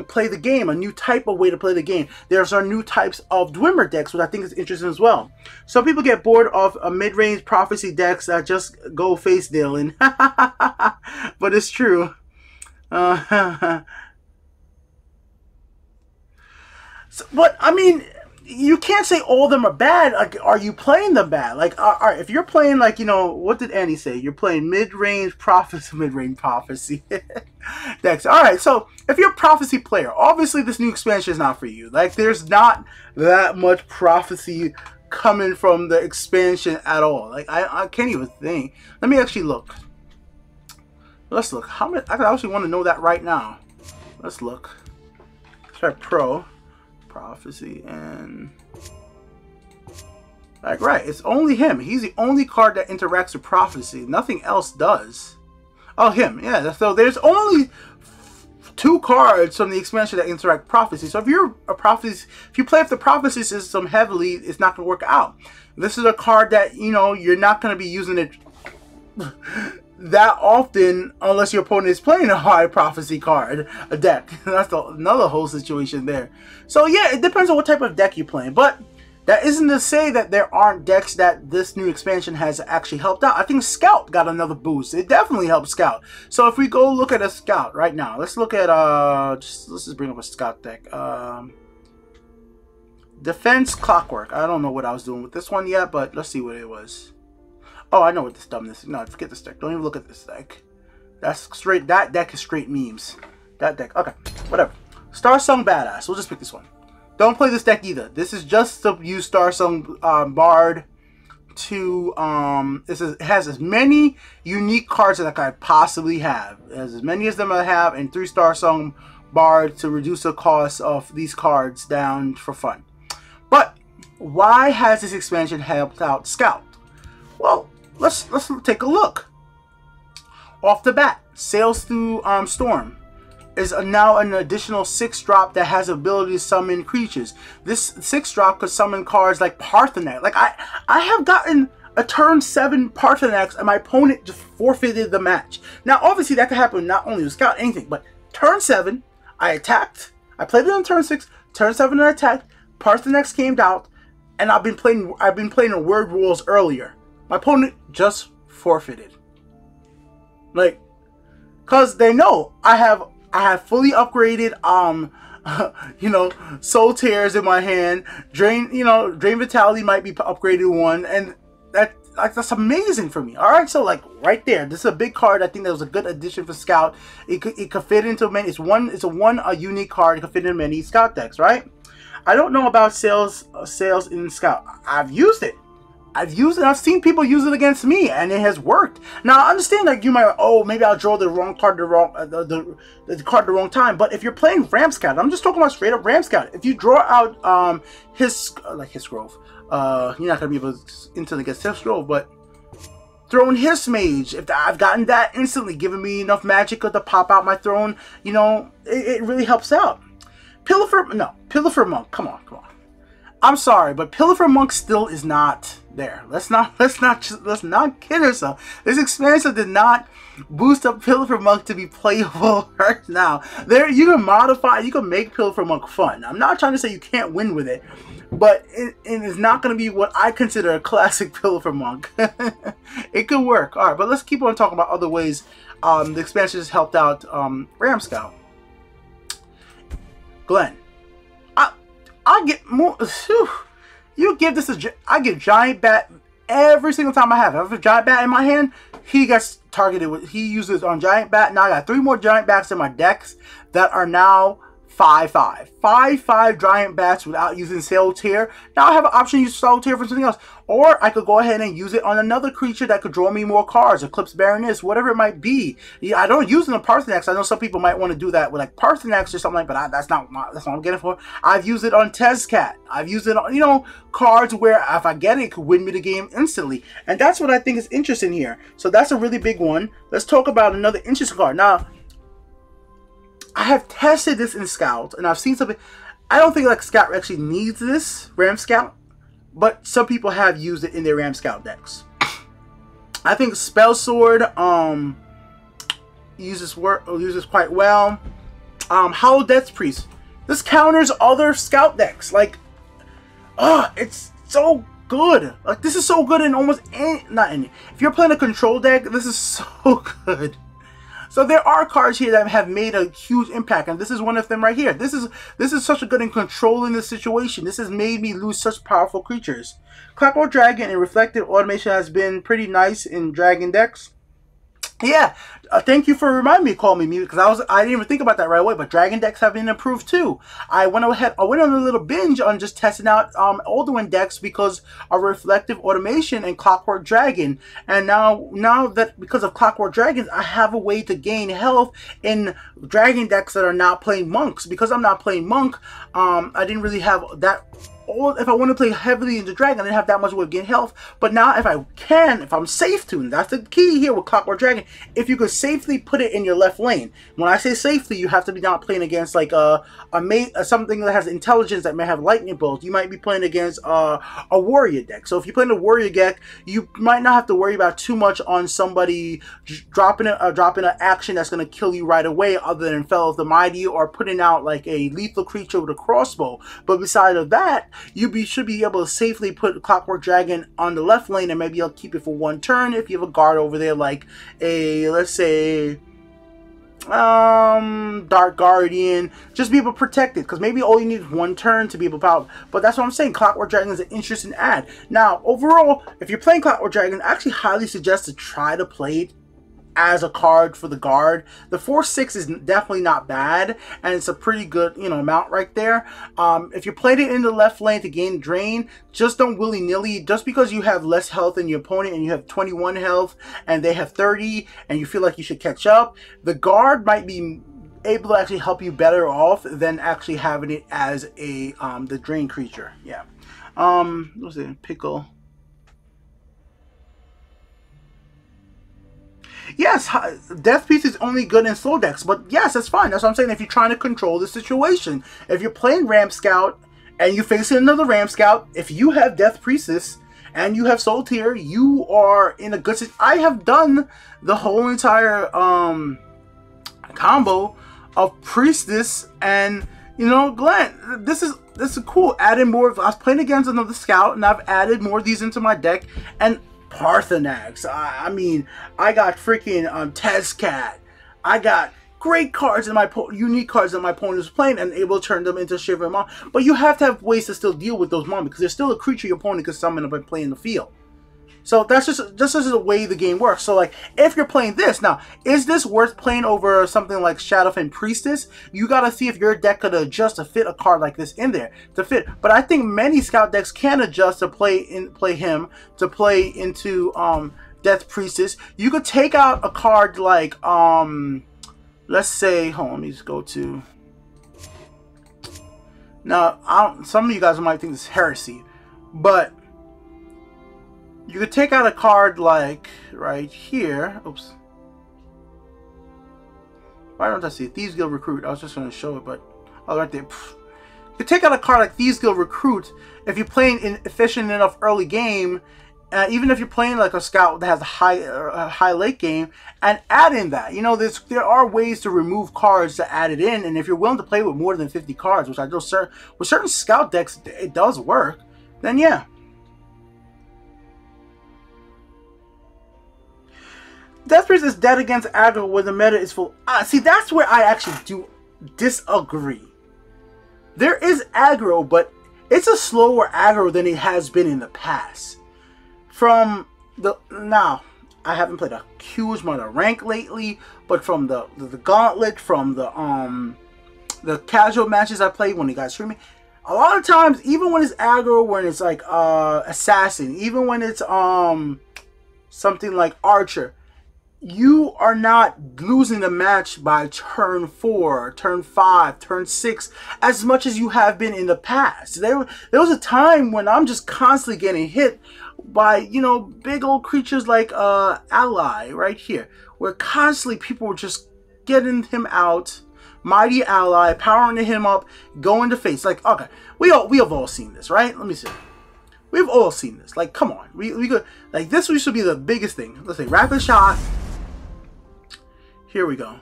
Speaker 1: play the game, a new type of way to play the game. There's our new types of Dwemer decks, which I think is interesting as well. Some people get bored of mid-range prophecy decks that just go face dealing, but it's true. So, but I mean, you can't say all of them are bad. Like, are you playing them bad? Like, all right, if you're playing, like, you know, what did Annie say? You're playing mid-range prophecy decks. All right, so if you're a prophecy player, obviously this new expansion is not for you. Like, there's not that much prophecy coming from the expansion at all. Like, I can't even think. Let me actually look. Let's look. How many? I actually want to know that right now. Let's look. Try Pro Prophecy, and like, right, it's only him. He's the only card that interacts with prophecy. Nothing else does. Oh, him. Yeah. So there's only 2 cards from the expansion that interact prophecy. So if you're a prophecy, if you play with the prophecy system heavily, it's not going to work out. This is a card that, you know, you're not going to be using it that often unless your opponent is playing a high prophecy card, a deck. That's another whole situation there. So yeah, it depends on what type of deck you're playing. But that isn't to say that there aren't decks that this new expansion has actually helped out. I think Scout got another boost. It definitely helped Scout. So if we go look at a Scout right now, let's look at let's just bring up a Scout deck. Defense Clockwork. I don't know what I was doing with this one yet, but let's see what it was. Oh, I know what this dumbness is. No, forget this deck. Don't even look at this deck. That's straight. That deck is straight memes. That deck. Okay, whatever. Starsung Badass. We'll just pick this one. Don't play this deck either. This is just to use Starsung Bard to it has as many unique cards that I could possibly have. It has as many as them I have, and 3 Starsung bar to reduce the cost of these cards down for fun. But why has this expansion helped out Scout? Well, let's take a look. Off the bat, Sails Through Storm is now an additional 6-drop that has the ability to summon creatures. This 6-drop could summon cards like Parthenax. Like I have gotten a turn 7 Parthenax and my opponent just forfeited the match. Now obviously that could happen not only with Scout, anything, but turn 7, I attacked, I played it on turn 6, turn 7 I attacked, Parthenax came out, and I've been playing a Word Rules earlier. My opponent just forfeited. Like, cause they know I have fully upgraded you know, Soul Tears in my hand. Drain Vitality might be upgraded 1, and that's amazing for me. All right, so like right there, this is a big card. I think that was a good addition for Scout. It could fit into many. It's a unique card. It could fit in many Scout decks, right? I don't know about sales in Scout. I've used it. I've seen people use it against me, and it has worked. Now, I understand that you might, oh, maybe I'll draw the wrong card the card the wrong time. But if you're playing Ram Scout, I'm just talking about straight up Ram Scout. If you draw out his Grove, you're not gonna be able to instantly get his Grove, but throwing his Mage, if I've gotten that instantly, giving me enough magic to pop out my throne, you know, it really helps out. Pillar Monk, come on. I'm sorry, but Pillar Monk still is not there. Let's not kid ourselves. This expansion did not boost up Pillar Monk to be playable right now. There, you can modify, you can make Pillar Monk fun. I'm not trying to say you can't win with it, but it is not going to be what I consider a classic Pillar Monk. It could work. All right, but let's keep on talking about other ways the expansion has helped out Ram Scout. Glenn, I get more. Whew, you give this I give Giant Bat every single time I have it. If I have a Giant Bat in my hand, he gets targeted with. He uses on Giant Bat. Now I got 3 more Giant Bats in my decks that are now 5/5. 5/5 Giant Bats without using Soul Tear. Now I have an option to use Soul Tear for something else. Or I could go ahead and use it on another creature that could draw me more cards. Eclipse Baroness, whatever it might be. Yeah, I don't use it on Parthenax. I know some people might want to do that with like Parthenax or something like that, but that's not what I'm getting for. I've used it on Tezcat. I've used it on, you know, cards where if I get it, it could win me the game instantly. And that's what I think is interesting here. So that's a really big one. Let's talk about another interesting card. Now, I have tested this in Scout, and I've seen something. I don't think like Scout actually needs this, Ram Scout, but some people have used it in their Ram Scout decks. I think Spell Sword uses quite well. Hollow Death Priest. This counters other Scout decks. Like, it's so good. Like, this is so good in almost any, not any. If you're playing a control deck, this is so good. So there are cards here that have made a huge impact, and this is one of them right here. This is such a good in controlling the situation. This has made me lose such powerful creatures. Clockwork Dragon and Reflective Automation has been pretty nice in Dragon decks. Yeah, thank you for reminding me to call me mute, because I didn't even think about that right away. But Dragon decks have been improved too. I went on a little binge on just testing out Alduin decks because of Reflective Automation and Clockwork Dragon. And now that because of Clockwork Dragons, I have a way to gain health in Dragon decks that are not playing monks. Because I'm not playing monk, I didn't really have that. If I want to play heavily into Dragon, I didn't have that much way of getting health. But now if I'm safe tuned, that's the key here with Clockwork Dragon. If you could safely put it in your left lane. When I say safely, you have to be not playing against like something that has intelligence that may have lightning bolts. You might be playing against a warrior deck. So if you're playing a warrior deck, you might not have to worry about too much on somebody dropping an action that's going to kill you right away, other than Fell of the Mighty or putting out like a lethal creature with a crossbow. But besides of that, you should be able to safely put Clockwork Dragon on the left lane, and maybe you'll keep it for 1 turn if you have a guard over there, like a, let's say, Dark Guardian. Just be able to protect it, because maybe all you need is 1 turn to be able to power. But that's what I'm saying. Clockwork Dragon is an interesting add. Now, overall, if you're playing Clockwork Dragon, I actually highly suggest to try to play it as a card for the guard. The 4/6 is definitely not bad, and it's a pretty good, you know, amount right there. If you played it in the left lane to gain drain, just don't willy-nilly. Just because you have less health than your opponent and you have 21 health and they have 30 and you feel like you should catch up, the guard might be able to actually help you better off than actually having it as a the drain creature. Yeah. What's it? Pickle. Yes, Death Piece is only good in slow decks, but yes, that's fine. That's what I'm saying. If you're trying to control the situation, if you're playing Ram Scout and you're facing another Ram Scout, if you have Death Priestess and you have Soul Tier, you are in a good situation. I have done the whole entire combo of Priestess and, you know, Glenn. This is cool. Adding more. I was playing against another Scout, and I've added more of these into my deck. And Parthenax. I mean, I got freaking Tezcat. I got great cards in my unique cards that my opponent was playing, and able to turn them into Shivering Mon. But you have to have ways to still deal with those Mon, because there's still a creature your opponent can summon by playing the field. So that's just the way the game works. So like, if you're playing this now, is this worth playing over something like Shadowfen Priestess? You gotta see if your deck could adjust to fit a card like this in there to fit. But I think many Scout decks can adjust to play into Death Priestess. You could take out a card like let's say, hold on, let me just go to. Now, some of you guys might think this is heresy, but you could take out a card like right here. Oops. Why don't I see Thieves Guild Recruit? I was just going to show it, but right there. You could take out a card like Thieves Guild Recruit if you're playing in efficient enough early game, even if you're playing like a Scout that has a high late game, and add in that. You know, there are ways to remove cards to add it in, and if you're willing to play with more than 50 cards, which I know with certain Scout decks it does work, then yeah. Death Priest is dead against aggro where the meta is full. See, that's where I actually do disagree. There is aggro, but it's a slower aggro than it has been in the past. Now, I haven't played a huge amount of rank lately, but from the gauntlet, from the casual matches I played when you guys streaming, a lot of times, even when it's aggro, when it's like assassin, even when it's something like archer, you are not losing the match by turn 4, turn 5, turn 6 as much as you have been in the past. There was a time when I'm just constantly getting hit by, you know, big old creatures like Ally right here, where constantly people were just getting him out. Mighty Ally, powering him up, going to face. Like, okay, we have all seen this, right? Let me see. We've all seen this. Like, come on, we could, like, this should be the biggest thing. Let's say rapid shot. Here we go.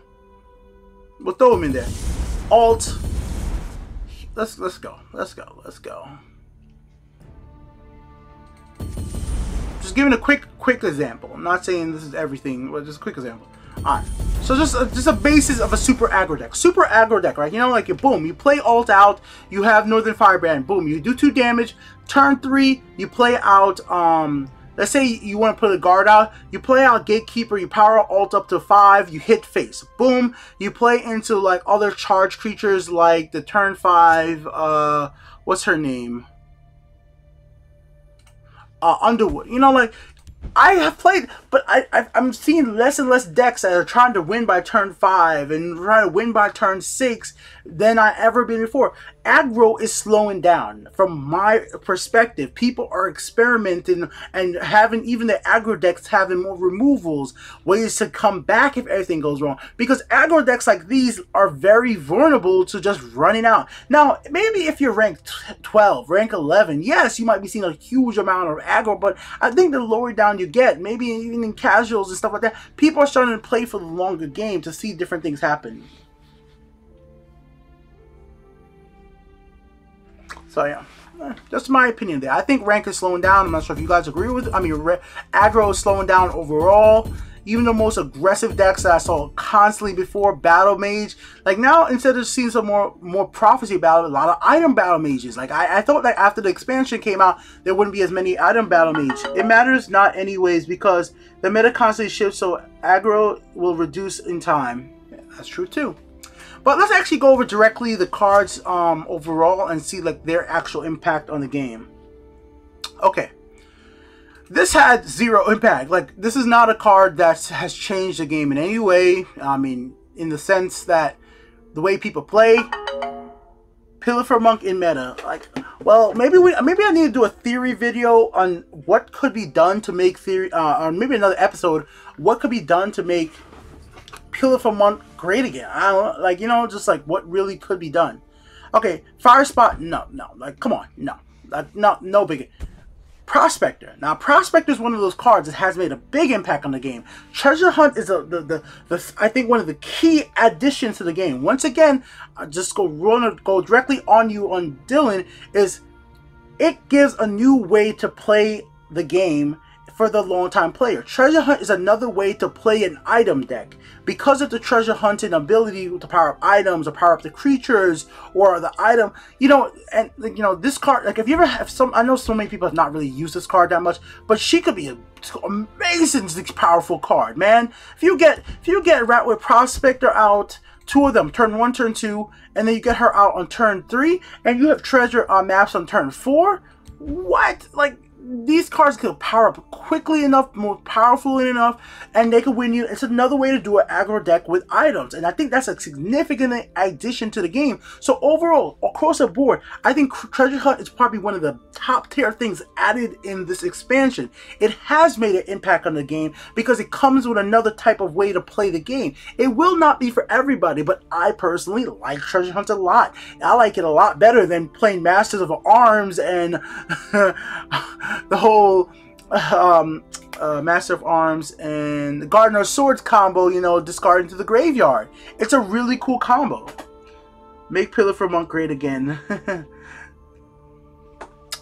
Speaker 1: We'll throw him in there. Alt. Let's go. Let's go. Let's go. Just giving a quick example. I'm not saying this is everything, but just a quick example. Alright. So just a basis of a super aggro deck. Super aggro deck, right? You know, like, boom, you play alt out, you have Northern Firebrand, boom, you do 2 damage. Turn 3, you play out let's say you want to put a guard out, you play out Gatekeeper, you power alt up to 5, you hit face. Boom, you play into like other charge creatures like the turn 5, what's her name? Underwood. You know, like, I have played, but I'm seeing less and less decks that are trying to win by turn 5 and trying to win by turn 6 than I ever been before. Aggro is slowing down from my perspective. People are experimenting and having even the aggro decks having more removals, ways to come back if everything goes wrong. Because aggro decks like these are very vulnerable to just running out. Now, maybe if you're ranked 12, rank 11, yes, you might be seeing a huge amount of aggro, but I think the lower down you get, maybe even in casuals and stuff like that, people are starting to play for the longer game to see different things happen. So yeah, just my opinion there. I think rank is slowing down. I'm not sure if you guys agree with it. I mean, aggro is slowing down overall. Even the most aggressive decks that I saw constantly before, Battle Mage, like now instead of seeing some more Prophecy Battle, a lot of item Battle Mages. Like I thought that after the expansion came out, there wouldn't be as many item Battle Mage. It matters not anyways because the meta constantly shifts, so aggro will reduce in time. Yeah, that's true too. But let's actually go over directly the cards overall and see like their actual impact on the game. Okay. This had 0 impact. Like, this is not a card that has changed the game in any way. I mean, in the sense that the way people play. Pillar for Monk in meta. Like, well, maybe I need to do a theory video on what could be done to make theory, or maybe another episode, what could be done to make Pillar for Monk great again. I don't know, like, you know, just like what really could be done. Okay, Fire Spot, no, like, come on, no, like, no big. Prospector. Now, Prospector is one of those cards that has made a big impact on the game. Treasure Hunt is I think one of the key additions to the game. Once again, I just go directly on you on Dylan, is it gives a new way to play the game for the long-time player. Treasure Hunt is another way to play an item deck. Because of the treasure hunting ability to power up items or power up the creatures or the item, you know, and you know, this card, like if you ever have I know so many people have not really used this card that much, but she could be an amazingly powerful card, man. If you get Rat with Prospector out, 2 of them, turn 1, turn 2, and then you get her out on turn 3, and you have treasure maps on turn 4, what? Like, these cards can power up quickly enough, more powerfully enough, and they can win you. It's another way to do an aggro deck with items, and I think that's a significant addition to the game. So overall, across the board, I think Treasure Hunt is probably one of the top tier things added in this expansion. It has made an impact on the game because it comes with another type of way to play the game. It will not be for everybody, but I personally like Treasure Hunt a lot. I like it a lot better than playing Masters of Arms and the whole Master of Arms and the Gardener of Swords combo, you know, discarding to the graveyard. It's a really cool combo. Make Pillar for Monk great again.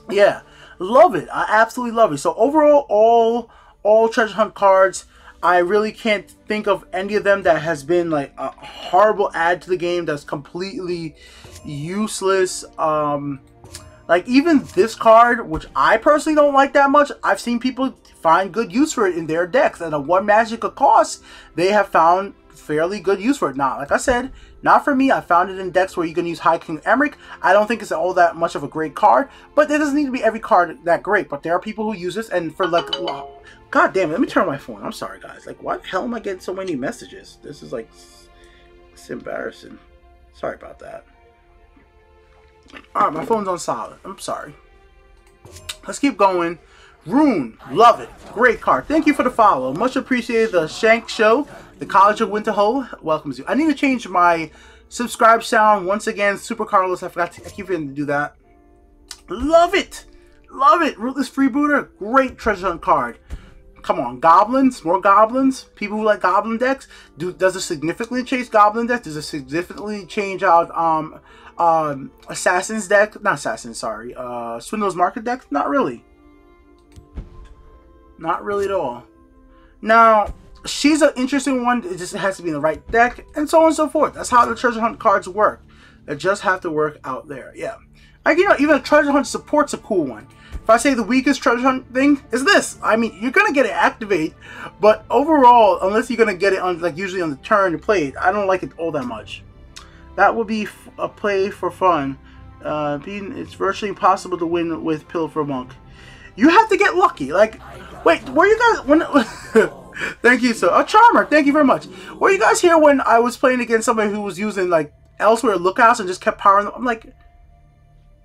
Speaker 1: Yeah, love it. I absolutely love it. So overall, all Treasure Hunt cards, I really can't think of any of them that has been like a horrible add to the game that's completely useless. Like even this card, which I personally don't like that much, I've seen people find good use for it in their decks. And at 1 magic a cost, they have found fairly good use for it. Now, like I said, not for me. I found it in decks where you can use High King Emmerich. I don't think it's all that much of a great card, but it doesn't need to be every card that great. But there are people who use this, and for like, god damn it, let me turn my phone. I'm sorry, guys. Like, why the hell am I getting so many messages? This is like, it's embarrassing. Sorry about that. Alright, my phone's on silent. I'm sorry. Let's keep going. Rune, love it. Great card. Thank you for the follow. Much appreciated. The Shank Show, the College of Winterhold welcomes you. I need to change my subscribe sound once again. Super Carlos, I keep forgetting to do that. Love it. Love it. Rootless Freebooter, great treasure hunt card. Come on, goblins, more goblins. People who like goblin decks. Does it significantly change goblin decks? Does it significantly change out Assassin's deck? Not Assassin, sorry. Swindler's Market deck? Not really. Not really at all. Now, she's an interesting one. It just has to be in the right deck, and so on and so forth. That's how the treasure hunt cards work. They just have to work out there. Yeah. Like, you know, even a treasure hunt support's a cool one. If I say the weakest treasure hunt thing is this, I mean, you're gonna get it activate, but overall, unless you're gonna get it on, like, usually on the turn you play it, I don't like it all that much. That would be a play for fun. It's virtually impossible to win with Pillar for Monk. You have to get lucky. Like, wait, were you guys when? Thank you, sir. Charmer, thank you very much. Were you guys here when I was playing against somebody who was using like Elsewhere Lookouts and just kept powering them? I'm like,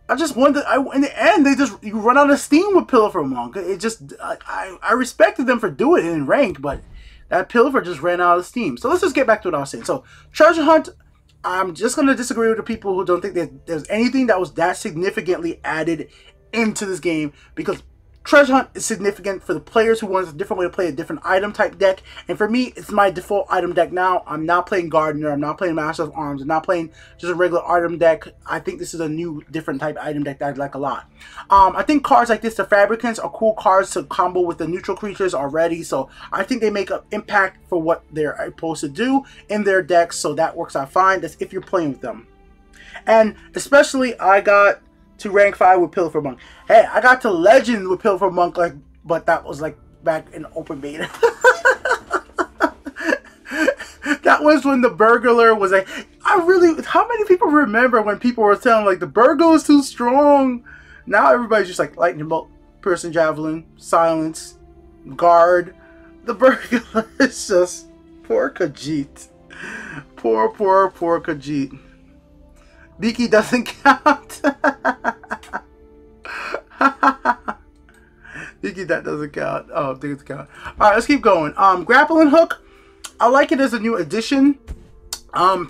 Speaker 1: I just wanted. In the end, you run out of steam with Pillar for Monk. It just, I respected them for doing it in rank, but that Pillar just ran out of steam. So let's just get back to what I was saying. So treasure hunt. I'm just going to disagree with the people who don't think that there's anything that was that significantly added into this game, because treasure hunt is significant for the players who want a different way to play a different item type deck, and for me, it's my default item deck now. I'm not playing Gardener, I'm not playing Master of Arms, I'm not playing just a regular item deck. I think this is a new, different type item deck that I like a lot. I think cards like this, the Fabricants, are cool cards to combo with the neutral creatures already, so I think they make an impact for what they're supposed to do in their decks, so that works out fine. That's if you're playing with them. And especially, I got to rank 5 with Pillar for Monk. Hey, I got to Legend with Pillar for Monk, like, but that was like back in open beta. That was when the Burglar was like, how many people remember when people were telling like the Burglar is too strong? Now everybody's just like Lightning Bolt, Piercing Javelin, Silence, Guard. The Burglar is just poor Khajiit. Poor Khajiit. Beaky doesn't count. Beaky, that doesn't count. Oh, I think it's count. Alright, let's keep going. Grappling Hook. I like it as a new addition.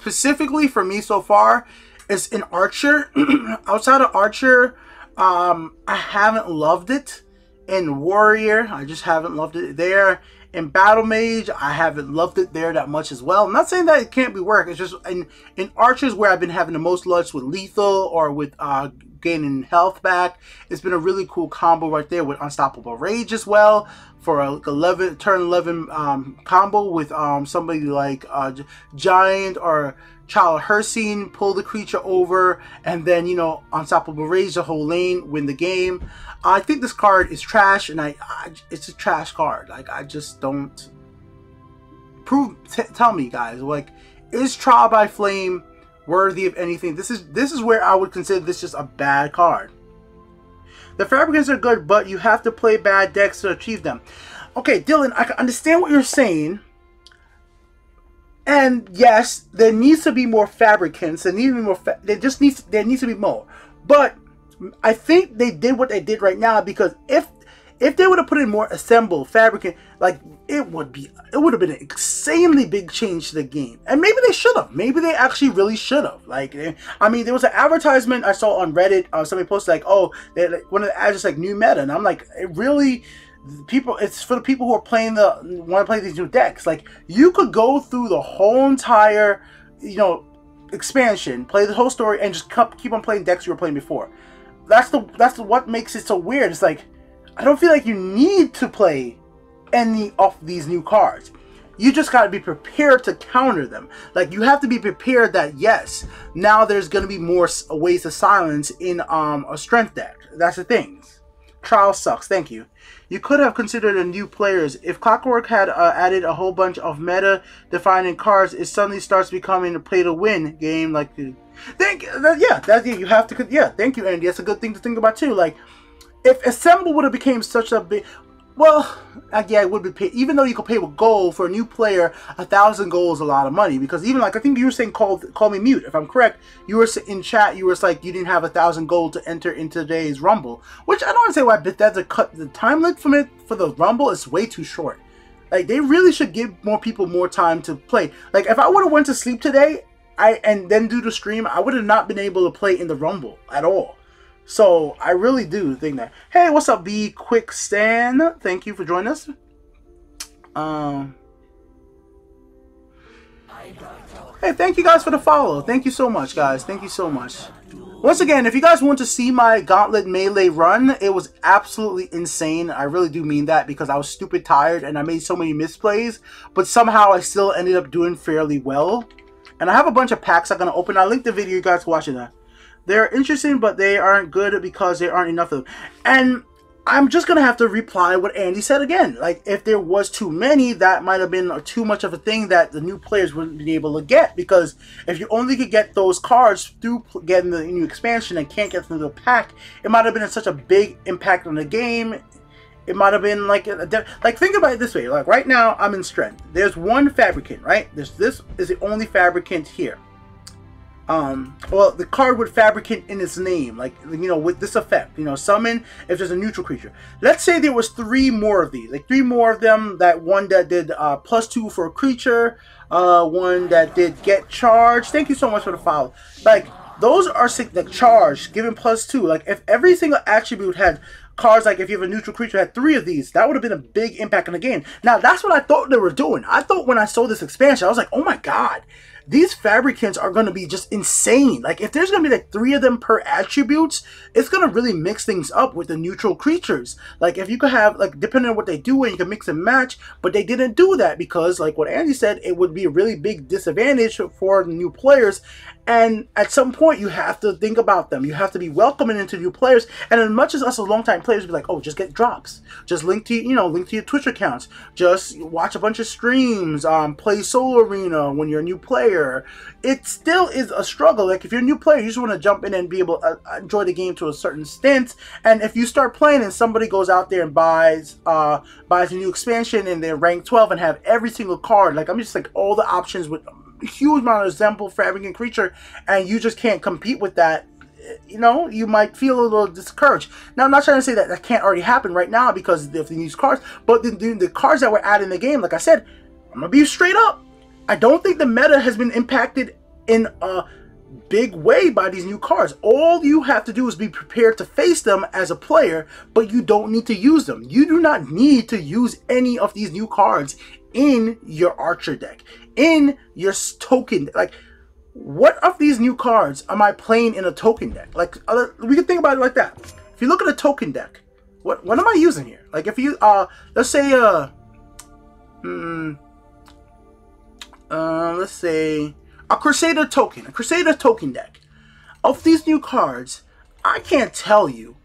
Speaker 1: Specifically for me so far, it's in Archer. Outside of Archer, I haven't loved it. In Warrior, I just haven't loved it there. In Battle Mage, I haven't loved it there that much as well. I'm not saying that it can't be worked. It's just in Archers where I've been having the most luck with lethal or with gaining health back. It's been a really cool combo right there with Unstoppable Rage as well for a turn 11 combo with somebody like Giant or Child Hersine, pull the creature over, and then, you know, Unstoppable Rage the whole lane, win the game. I think this card is trash, and it's a trash card. Like, I just don't... Tell me, guys, like, is Trial by Flame worthy of anything? This is where I would consider this just a bad card. The Fabricants are good, but you have to play bad decks to achieve them. Okay, Dylan, I can understand what you're saying. And yes, there needs to be more Fabricants. There needs to be more. But I think they did what they did right now, because if they would have put in more assembled Fabricant, like, it would have been an insanely big change to the game. And maybe they should have. Maybe they actually really should have. Like, I mean, there was an advertisement I saw on Reddit. Somebody posted like, oh, one of the ads is like new meta, and I'm like, it really. It's for the people who are want to play these new decks. Like, you could go through the whole entire, you know, expansion, play the whole story, and just keep on playing decks you were playing before. That's what makes it so weird. It's like, I don't feel like you need to play any of these new cards. You just got to be prepared to counter them. Like, you have to be prepared that, yes, now there's going to be more ways to silence in a strength deck. That's the thing. Trial sucks. Thank you. You could have considered a new players. If Clockwork had added a whole bunch of meta-defining cards, it suddenly starts becoming a play-to-win game. Like, you have to. Yeah, thank you, Andy. That's a good thing to think about too. Like, if Assemble would have became such a big, well, yeah, it would be paid. Even though you could pay with gold for a new player, 1,000 gold is a lot of money. Because even like, I think you were saying call me mute. If I'm correct, you were in chat. You were like, you didn't have 1,000 gold to enter into today's Rumble, which I don't understand why Bethesda cut the time limit from it for the Rumble. Is way too short. Like, they really should give more people more time to play. Like, if I would have went to sleep today, and then do the stream, I would have not been able to play in the Rumble at all. So, I really do think that. Hey, what's up, B Quick Stan? Thank you for joining us. Hey, thank you guys for the follow. Thank you so much, guys. Thank you so much. Once again, if you guys want to see my Gauntlet Melee run, it was absolutely insane. I really do mean that, because I was stupid tired and I made so many misplays. But somehow I still ended up doing fairly well. And I have a bunch of packs I'm going to open. I'll link the video, you guys watching that. They're interesting, but they aren't good because there aren't enough of them. And I'm just going to have to reply what Andy said again. Like, if there was too many, that might have been too much of a thing that the new players wouldn't be able to get. Because if you only could get those cards through getting the new expansion and can't get through the pack, it might have been such a big impact on the game. It might have been like, think about it this way. Like, right now, I'm in Strength. There's one Fabricant, right? This is the only Fabricant here. Well, the card with Fabricant in its name, like, you know, with this effect, you know, summon if there's a neutral creature. Let's say there was 3 more of these, like 3 more of them. That one that did +2 for a creature, one that did get charged. Thank you so much for the follow. Like, those are like charged, given +2. Like, if every single attribute had cards, like if you have a neutral creature had 3 of these, that would have been a big impact on the game. Now, that's what I thought they were doing. I thought when I saw this expansion, I was like, oh my god, these Fabricants are going to be just insane. Like, if there's going to be like 3 of them per attributes, it's going to really mix things up with the neutral creatures. Like, if you could have, like, depending on what they do, and you can mix and match, but they didn't do that because, like what Andy said, it would be a really big disadvantage for the new players. And at some point, you have to think about them. You have to be welcoming into new players. And as much as us as long-time players be like, oh, just get drops. Just link to, you know, link to your Twitch accounts. Just watch a bunch of streams. Play Solo Arena when you're a new player. It still is a struggle. Like, if you're a new player, you just want to jump in and be able to enjoy the game to a certain extent. And if you start playing and somebody goes out there and buys a new expansion and they're ranked 12 and have every single card, like, I'm just like, all the options with huge amount of sample for every creature, and you just can't compete with that, you know, you might feel a little discouraged. Now, I'm not trying to say that that can't already happen right now because of the new cards, but the cards that were added in the game, like I said, I'm going to be straight up. I don't think the meta has been impacted in a big way by these new cards. All you have to do is be prepared to face them as a player, but you don't need to use them. You do not need to use any of these new cards in your archer deck, in your token. Like, what of these new cards am I playing in a token deck? Like, we can think about it like that. If you look at a token deck, what am I using here? Like, if you let's say let's say a Crusader token deck. Of these new cards, I can't tell you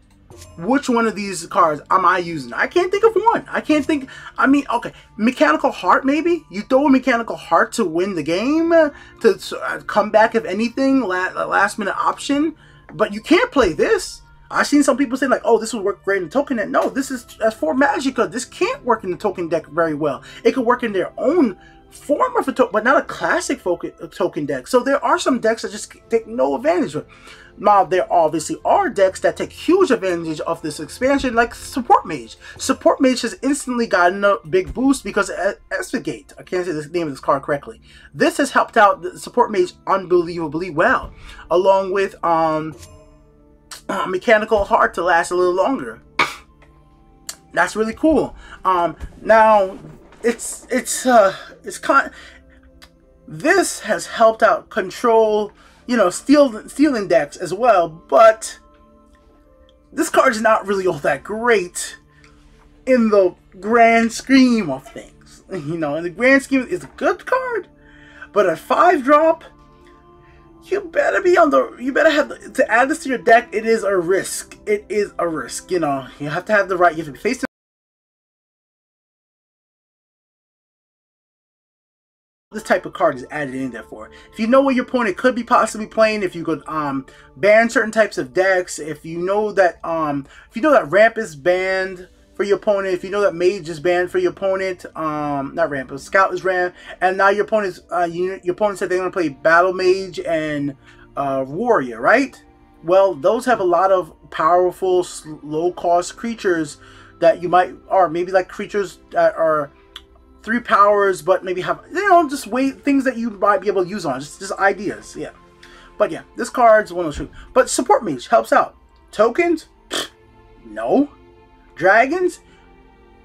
Speaker 1: which one of these cards am I using. I can't think of one. I can't think. I mean, okay, Mechanical Heart maybe. You throw a Mechanical Heart to win the game, to come back if anything, last minute option. But you can't play this. I've seen some people say like, oh, this would work great in the token deck. No, this is for Magicka. This can't work in the token deck very well. It could work in their own form of a token, but not a classic token deck. So there are some decks that just take no advantage of it. Now, there obviously are decks that take huge advantage of this expansion, like Support Mage. Support Mage has instantly gotten a big boost because Esfigate, I can't say the name of this card correctly. This has helped out the Support Mage unbelievably well, along with Mechanical Heart to last a little longer. That's really cool. Now, this has helped out control, you know, stealing decks as well, but this card is not really all that great in the grand scheme of things. You know, in the grand scheme, it's a good card, but at 5-drop, you better have to add this to your deck. It is a risk. It is a risk. You know, you have to have the right. You have to be facing. This type of card is added in there for. If you know what your opponent could be possibly playing, if you could ban certain types of decks, if you know that Ramp is banned for your opponent, if you know that Mage is banned for your opponent, not Ramp, but Scout is banned, and now your opponent's your opponent said they're gonna play Battle Mage and Warrior, right? Well, those have a lot of powerful, low-cost creatures that you might, or maybe like creatures that are 3 powers, but maybe have, you know, just things that you might be able to use on. Just ideas, yeah. But yeah, this card's one of those. But Support Mage helps out. Tokens? Pfft, no. Dragons?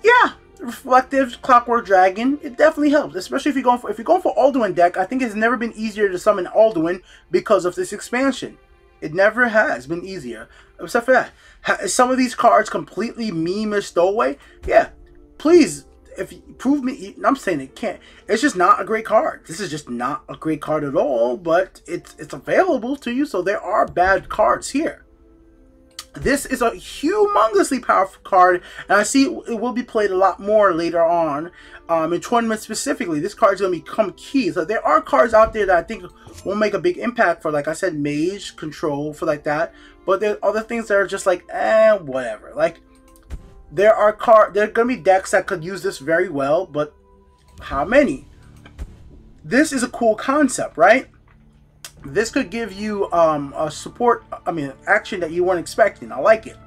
Speaker 1: Yeah. Reflective Clockwork Dragon. It definitely helps, especially if you're going for Alduin deck. I think it's never been easier to summon Alduin because of this expansion. It never has been easier, except for that. Some of these cards completely meme or stowaway. Yeah, please. If you prove me, I'm saying it can't. It's just not a great card. This is just not a great card at all, but it's available to you, so there are bad cards here. This is a humongously powerful card, and I see it will be played a lot more later on in tournaments specifically. This card is going to become key. So there are cards out there that I think will make a big impact for, like I said, Mage, Control, for like that. But there are other things that are just like, whatever. Like, there are going to be decks that could use this very well, but how many? This is a cool concept, right? This could give you a action that you weren't expecting. I like it.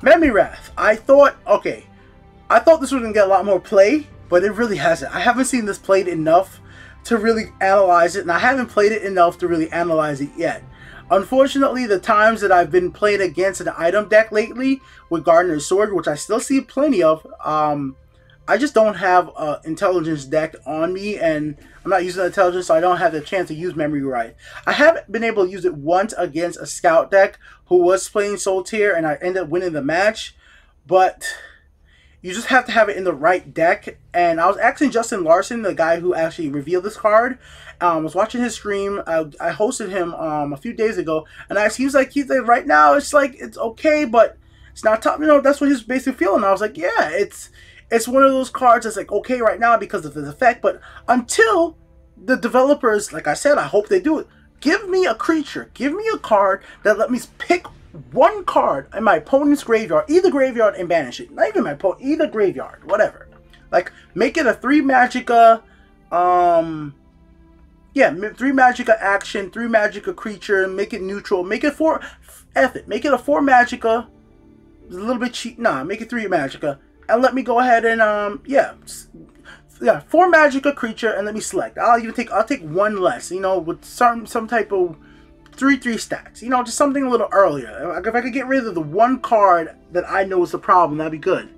Speaker 1: Memory Wrath. I thought this was going to get a lot more play, but it really hasn't. I haven't seen this played enough to really analyze it, and I haven't played it enough to really analyze it yet. Unfortunately, the times that I've been playing against an item deck lately with Gardener's Sword, which I still see plenty of, I just don't have an intelligence deck on me, and I'm not using intelligence, so I don't have the chance to use Memory Right. I haven't been able to use it once against a Scout deck who was playing Soul Tier, and I ended up winning the match, but you just have to have it in the right deck. And I was asking Justin Larson, the guy who actually revealed this card. I was watching his stream. I hosted him a few days ago, and he's like right now it's like it's okay, but it's not top. You know, that's what he's basically feeling. I was like, yeah, it's one of those cards that's like okay right now because of the effect, but until the developers, like I said, I hope they do it. Give me a creature, give me a card that let me pick one card in my opponent's graveyard, either graveyard, and banish it. Not even my opponent, either graveyard, whatever. Like, make it a 3 Magicka Yeah, 3 Magicka action, 3 Magicka creature, make it neutral, make it 4, F it, make it a 4 Magicka, it's a little bit cheap, nah, make it 3 Magicka, and let me go ahead and, yeah, 4 Magicka creature, and let me select, I'll take 1 less, you know, with some type of 3/3 stacks, you know, just something a little earlier. If I could get rid of the 1 card that I know is the problem, that'd be good.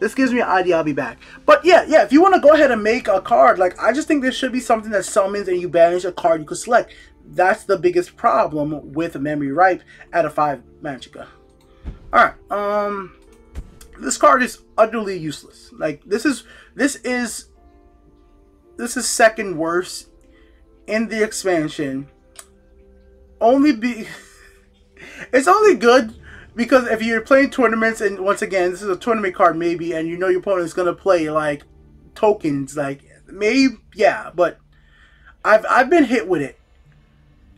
Speaker 1: This gives me an idea, I'll be back. But yeah, if you want to go ahead and make a card, like, I just think there should be something that summons and you banish a card you could select. That's the biggest problem with Memory Ripe at a 5 Magicka. Alright, this card is utterly useless. Like, this is second worst in the expansion. It's only good because if you're playing tournaments, and once again, this is a tournament card maybe, and you know your opponent is going to play, like, tokens, like, maybe, yeah, but I've been hit with it.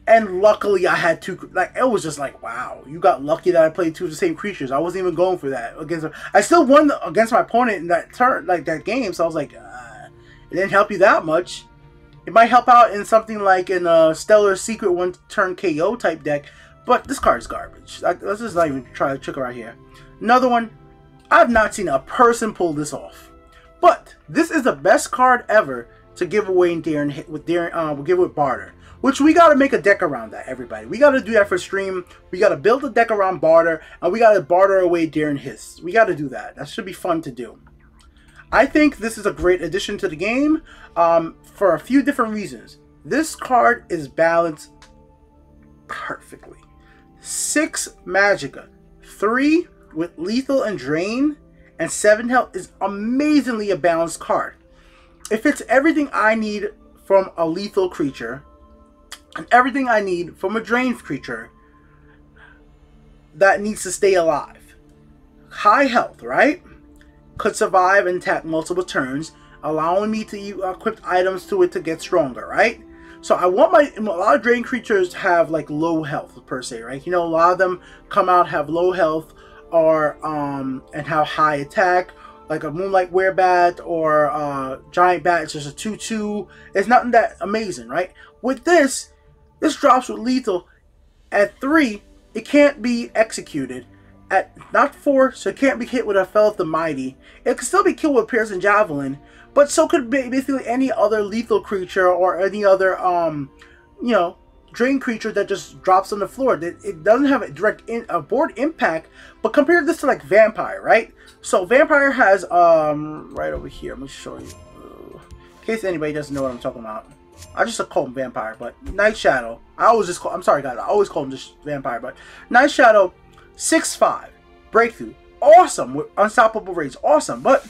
Speaker 1: And luckily I had 2, like, it was just like, wow, you got lucky that I played 2 of the same creatures. I wasn't even going for that against, I still won against my opponent in that turn, like, that game, so I was like, it didn't help you that much. It might help out in something like in a Stellar Secret 1-turn KO type deck, but this card is garbage. Let's just not even try to trick around here. Another one, I've not seen a person pull this off. But this is the best card ever to give away in we'll give with barter. Which we gotta make a deck around that, everybody. We gotta do that for stream. We gotta build a deck around barter, and we gotta barter away Daring Hiss. We gotta do that. That should be fun to do. I think this is a great addition to the game for a few different reasons. This card is balanced perfectly. 6 Magicka, 3 with lethal and drain, and 7 health is amazingly a balanced card. It fits everything I need from a lethal creature and everything I need from a drain creature that needs to stay alive. High health, right? Could survive and attack multiple turns, allowing me to equip items to it to get stronger, right? So I want a lot of drain creatures have like low health per se, right? You know, a lot of them come out have low health or and have high attack, like a Moonlight Werebat or Giant Bat. It's just a 2/2. It's nothing that amazing, right? With this drops with lethal at 3. It can't be executed at not 4, so it can't be hit with a Fell of the Mighty. It can still be killed with Piercing Javelin, but so could basically any other lethal creature or any other you know, drain creature that just drops on the floor. It doesn't have a direct board impact, but compare this to like Vampire, right? So Vampire has right over here. Let me show you in case anybody doesn't know what I'm talking about. I just call him Vampire, but Night Shadow. I'm sorry guys, I always call him just Vampire, but Night Shadow, 6/5 breakthrough, awesome with unstoppable rage, awesome. But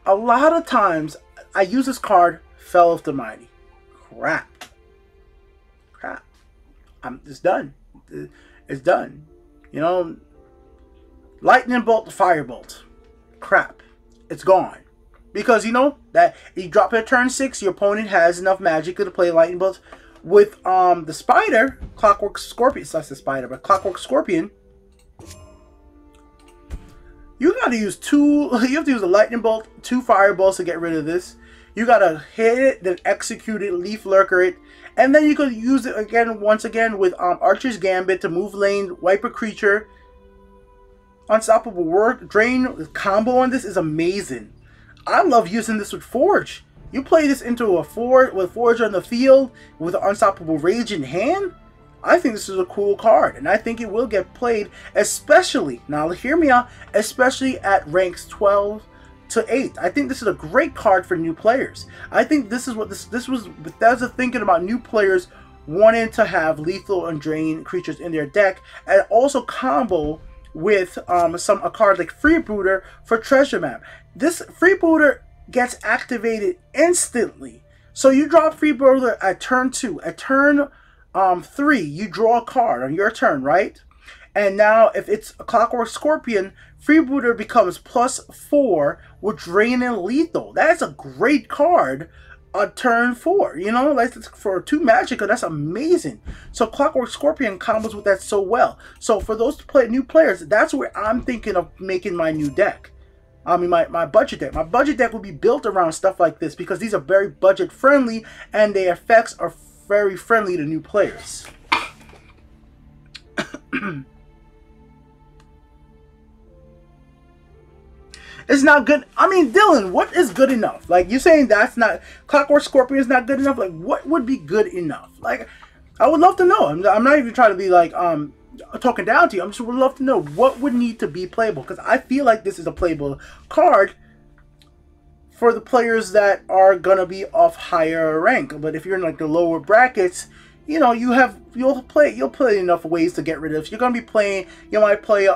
Speaker 1: a lot of times I use this card, Fell of the Mighty. Crap. It's done. It's done. You know, Lightning Bolt, Firebolt. Crap. It's gone. Because, you know, that you drop it at turn 6, your opponent has enough magic to play Lightning Bolt. With the Spider, Clockworks Scorpion, it's not the Spider, but Clockworks Scorpion, you gotta use you have to use a Lightning Bolt, 2 Fireballs to get rid of this. You gotta hit it, then execute it, Leaf Lurker it, and then you could use it again, once again, with Archer's Gambit to move lane, wipe a creature. Unstoppable Word, Drain, the combo on this is amazing. I love using this with Forge. You play this into a Forge on the field with an Unstoppable Rage in hand. I think this is a cool card, and I think it will get played, especially, now hear me out, especially at ranks 12 to 8. I think this is a great card for new players. I think this is what this was Bethesda thinking about new players wanting to have lethal and drain creatures in their deck, and also combo with a card like Freebooter for Treasure Map. This Freebooter gets activated instantly. So you drop Freebooter at turn 2. At turn 3, you draw a card on your turn, right? And now if it's a Clockworks Scorpion, Freebooter becomes +4 with Drain and Lethal. That's a great card on turn 4. You know, like for 2 Magicka, that's amazing. So Clockwork Scorpion combos with that so well. So for those new players, that's where I'm thinking of making my new deck. I mean, my budget deck. My budget deck would be built around stuff like this because these are very budget friendly and the effects are very friendly to new players. It's not good. I mean, Dylan, what is good enough? Like, you saying that's not... Clockworks Scorpion is not good enough? Like, what would be good enough? Like, I would love to know. I'm not even trying to be, like, talking down to you. I just would love to know what would need to be playable. Because I feel like this is a playable card for the players that are going to be of higher rank. But if you're in, like, the lower brackets... You know, you'll play enough ways to get rid of. If you're gonna be playing, you might play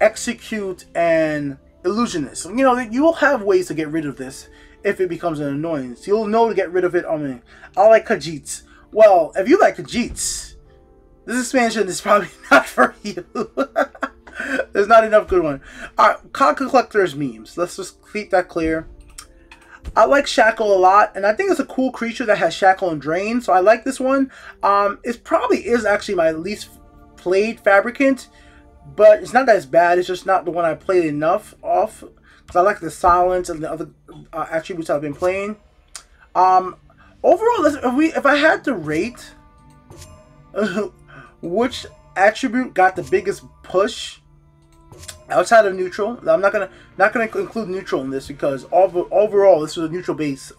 Speaker 1: Execute and Illusionist. You know, you will have ways to get rid of this if it becomes an annoyance. You'll know to get rid of it. I mean, I like Khajiits. Well, if you like Khajiits, this expansion is probably not for you. There's not enough good one. Alright, Card Collector's memes. Let's just keep that clear. I like Shackle a lot, and I think it's a cool creature that has Shackle and Drain, so I like this one. It probably is actually my least played Fabricant, but it's not that it's bad, it's just not the one I played enough of, because I like the Silence and the other attributes I've been playing. Overall, if I had to rate which attribute got the biggest push, outside of neutral, I'm not gonna include neutral in this because overall this is a neutral base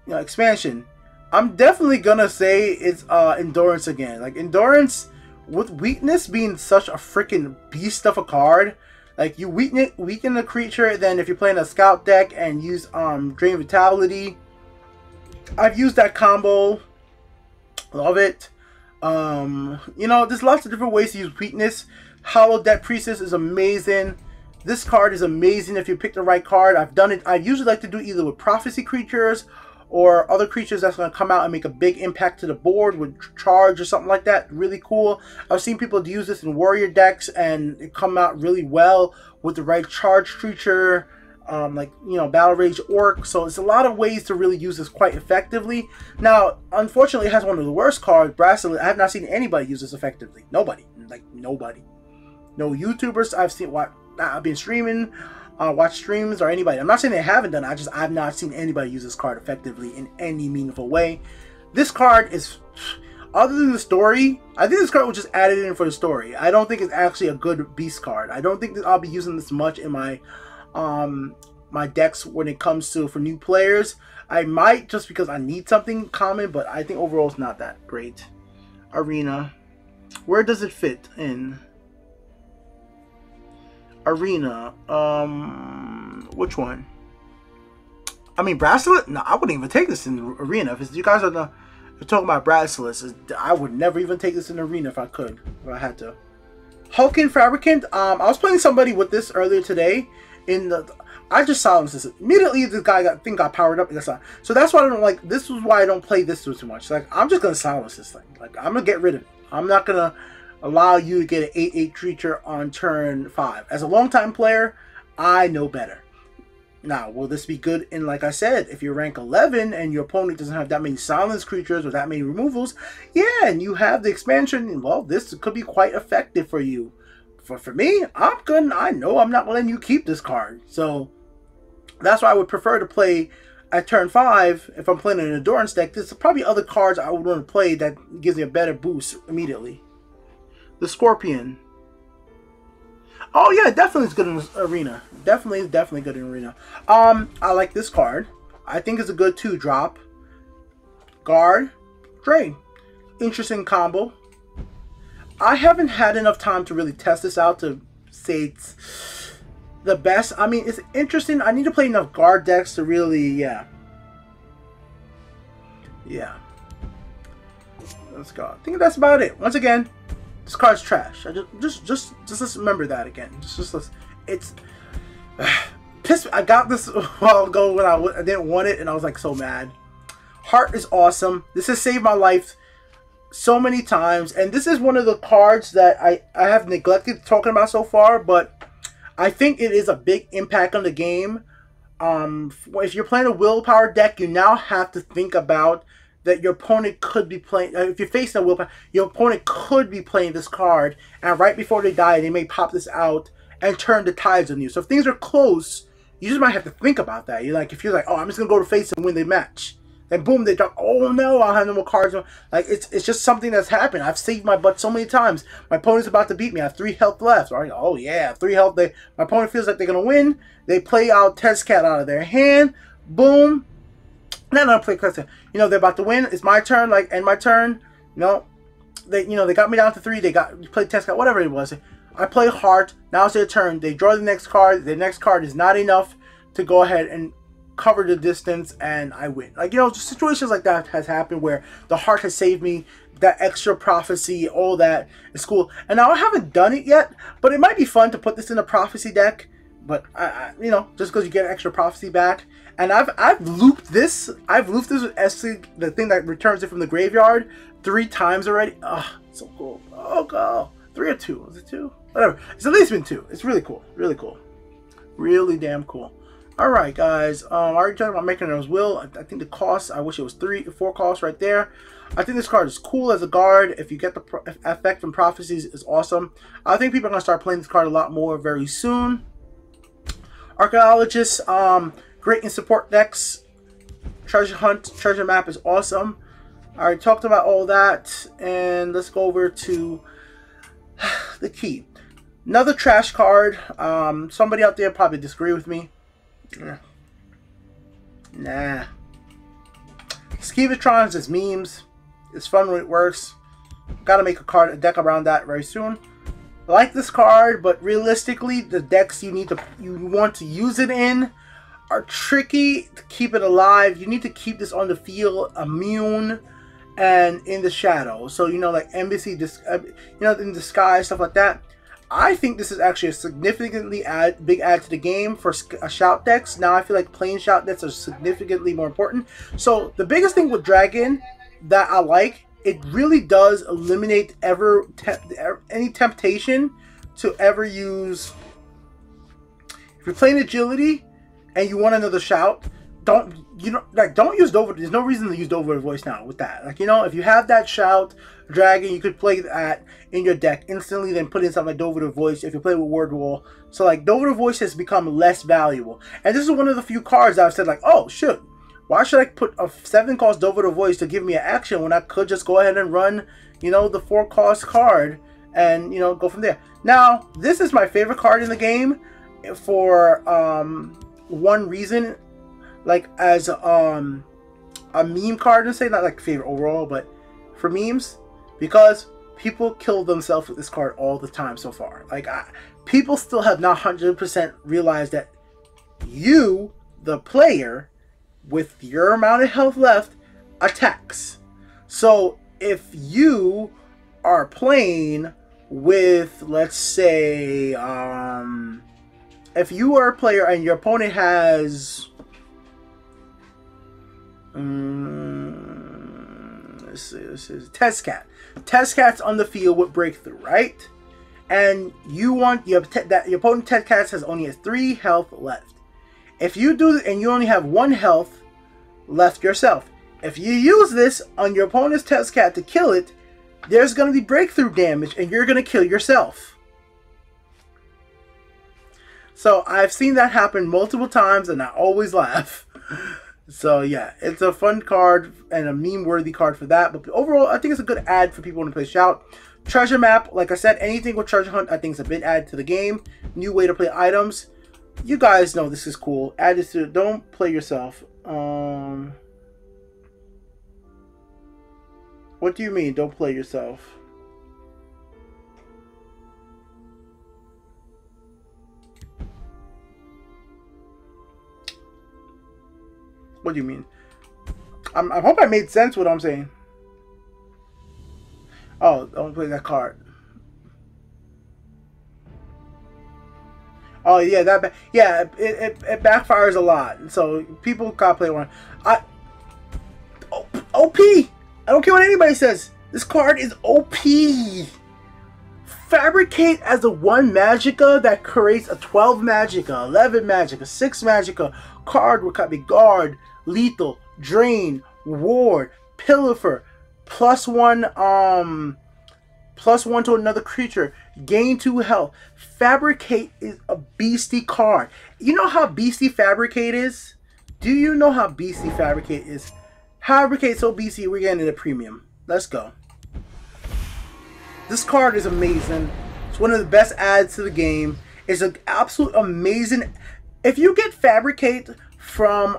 Speaker 1: expansion. I'm definitely gonna say it's endurance again. Like endurance with weakness being such a freaking beast of a card. Like you weaken the creature, then if you're playing a scout deck and use Drain Vitality, I've used that combo. Love it. You know, there's lots of different ways to use weakness. Hollow Debt Priestess is amazing. This card is amazing if you pick the right card. I've done it. I usually like to do either with prophecy creatures or other creatures that's going to come out and make a big impact to the board with charge or something like that. Really cool. I've seen people use this in warrior decks and it come out really well with the right charge creature, like, you know, Battle Rage Orc. So it's a lot of ways to really use this quite effectively. Now, unfortunately, it has one of the worst cards, Bracelet. I have not seen anybody use this effectively. Nobody. Like, nobody. No YouTubers I've been streaming, watch streams, or anybody. I'm not saying they haven't done it. I've not seen anybody use this card effectively in any meaningful way. This card is, other than the story, I think this card was just added in for the story. I don't think it's actually a good beast card. I don't think that I'll be using this much in my my decks when it comes to for new players. I might just because I need something common, but I think overall it's not that great. Arena. Where does it fit in? Arena. Which one? I mean, Bracelet? No, I wouldn't even take this in Arena. If you guys are talking about Bracelets, I would never even take this in Arena if I could. If I had to. Hulking Fabricant. I was playing somebody with this earlier today. I just silenced this. Immediately, this guy got powered up. So that's why I don't like. This is why I don't play this too much. Like, I'm just gonna silence this thing. Like, I'm gonna get rid of it. I'm not gonna allow you to get an 8/8 creature on turn 5. As a longtime player, I know better. Now, will this be good in, like I said, if you're rank 11 and your opponent doesn't have that many silence creatures or that many removals? Yeah, and you have the expansion. Well, this could be quite effective for you. For me, I'm good. I know I'm not letting you keep this card. So that's why I would prefer to play at turn 5 if I'm playing an endurance deck. There's probably other cards I would want to play that gives me a better boost immediately. The Scorpion. Oh yeah, definitely is good in Arena. Definitely good in Arena. I like this card. I think it's a good 2-drop. Guard, Drain. Interesting combo. I haven't had enough time to really test this out to say it's the best. I mean, it's interesting. I need to play enough guard decks to really, yeah. Let's go. I think that's about it. Once again, this card's trash. Just remember that again. It's pissed. I got this a while ago when I didn't want it, and I was like so mad. Heart is awesome. This has saved my life so many times, and this is one of the cards that I have neglected talking about so far, but I think it is a big impact on the game. If you're playing a willpower deck, you now have to think about that your opponent could be playing. If you're facing a willpower, your opponent could be playing this card, and right before they die, they may pop this out and turn the tides on you. So if things are close, you just might have to think about that. You're like, if you're like, oh, I'm just gonna go to face and win the match, then boom, they drop. Oh no, I'll have no more cards. Like it's just something that's happened. I've saved my butt so many times. My opponent's about to beat me. I have 3 health left. Right? Oh yeah, 3 health. My opponent feels like they're gonna win. They play out Test Cat out of their hand. Boom. Then I play Test Cat. You know they're about to win. It's my turn. Like end my turn. No, they got me down to 3. They played Test Cat. Whatever it was. I play Heart. Now it's their turn. They draw the next card. The next card is not enough to go ahead and cover the distance, and I win. Like, just situations like that has happened where the Heart has saved me. That extra prophecy, all that is cool. And now I haven't done it yet, but it might be fun to put this in a prophecy deck. But just because you get extra prophecy back. And I've looped this. I've looped this with SC, the thing that returns it from the graveyard, 3 times already. Oh, so cool. Oh god. 3 or 2. Was it 2? Whatever. It's at least been 2. It's really cool. Really cool. Really damn cool. Alright guys, I already talked about making those will. I think the cost, I wish it was 3 or 4 costs right there. I think this card is cool as a guard. If you get the effect from prophecies, is awesome. I think people are going to start playing this card a lot more very soon. Archaeologists, great in support decks. Treasure Hunt, Treasure Map is awesome. I already talked about all that, and let's go over to the key. Another trash card. Somebody out there probably disagree with me. Nah. Skeevatrons is memes. It's fun when it works. Gotta make a deck around that very soon. I like this card, but realistically, the decks you want to use it in are tricky to keep it alive. You need to keep this on the field immune and in the shadow. So like Embassy, in the sky, stuff like that. I think this is actually a significantly big add to the game for shout decks. Now I feel like playing shout decks are significantly more important. So the biggest thing with Dragon that I like, it really does eliminate any temptation to ever use. If you're playing agility and you want another shout, don't use Dover. There's no reason to use Dover voice now with that. If you have that shout Dragon, you could play that in your deck instantly, then put in something like Dover voice if you play with Word Wall. So Dover voice has become less valuable. And this is one of the few cards that I've said oh shoot, why should I put a 7-cost Dover voice to give me an action when I could just go ahead and run, the 4-cost card and, go from there. Now, this is my favorite card in the game for one reason, as a meme card, and say not favorite overall, but for memes, because people kill themselves with this card all the time so far. People still have not 100% realized that you, the player, with your amount of health left, attacks. So if you are playing with, let's say, if you are a player and your opponent has this is Test Cat. Test Cat's on the field with breakthrough, right? And your opponent Test Cat only has 3 health left. If you do and you only have 1 health left yourself, if you use this on your opponent's Test Cat to kill it, there's going to be breakthrough damage and you're going to kill yourself. So I've seen that happen multiple times and I always laugh. So yeah, it's a fun card and a meme-worthy card for that. But overall, I think it's a good add for people who want to play Shout. Treasure Map, like I said, anything with Treasure Hunt, I think is a big add to the game. New way to play items. You guys know this is cool. Add this to it. Don't play yourself. What do you mean, don't play yourself? What do you mean? I hope I made sense what I'm saying. Oh, don't play that card. Oh yeah, it backfires a lot. So people gotta play one. OP. I don't care what anybody says. This card is OP. Fabricate as a 1 Magicka that creates a 12 Magicka, 11 Magicka, 6 Magicka card with copy guard, lethal, drain, ward, Pilfer, +1, +1 to another creature, gain 2 health. Fabricate is a beastie card. You know how beastie Fabricate is? Do you know how beastie Fabricate is? Fabricate so beastie, we're getting into premium. Let's go. This card is amazing. It's one of the best adds to the game. It's an absolute amazing. If you get Fabricate from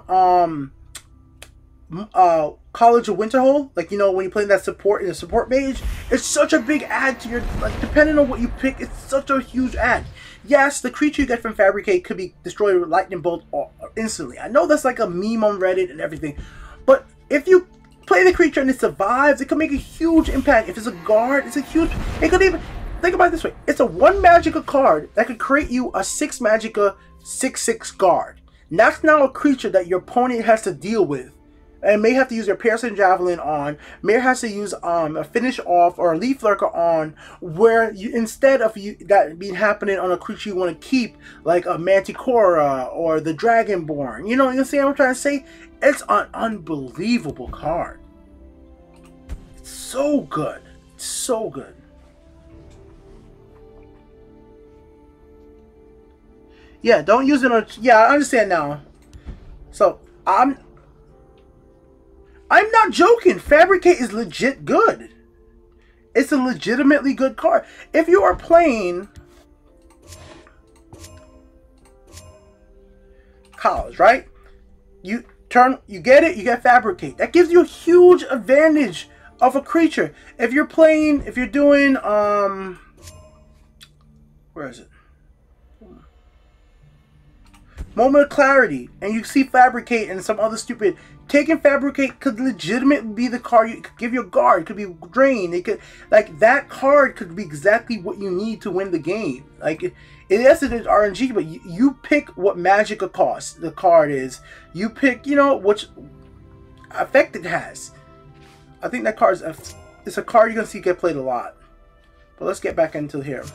Speaker 1: College of Winterhold, like, you know, when you play that support in the support page, it's such a big add to your, like, depending on what you pick, it's such a huge add. Yes, the creature you get from Fabricate could be destroyed with lightning bolt instantly. I know that's like a meme on Reddit and everything, but if you play the creature and it survives, it could make a huge impact. If it's a guard, it's a huge, it could even, think about it this way, it's a 1 Magicka card that could create you a 6 Magicka 6/6 guard. And that's now a creature that your opponent has to deal with, and may have to use their Piercing Javelin on, may have to use a Finish Off or a Leaf Lurker on, where you, instead of that being happening on a creature you want to keep, like a Manticora or the Dragonborn. You know what I'm trying to say? It's an unbelievable card. It's so good. It's so good. Yeah, don't use it on... Yeah, I understand now. So, I'm not joking. Fabricate is legit good. It's a legitimately good card. If you are playing College, right? You get it, you get Fabricate. That gives you a huge advantage of a creature. If you're doing, where is it? Moment of Clarity, and you see Fabricate and some other stupid, taking Fabricate could legitimately be the card you could give your guard. It could be Drain. It could, like, that card could be exactly what you need to win the game. Like, yes, it is RNG, but you pick what Magicka costs. The card is, you pick, you know, which effect it has. I think that card is it's a card you're gonna see get played a lot. But let's get back into here.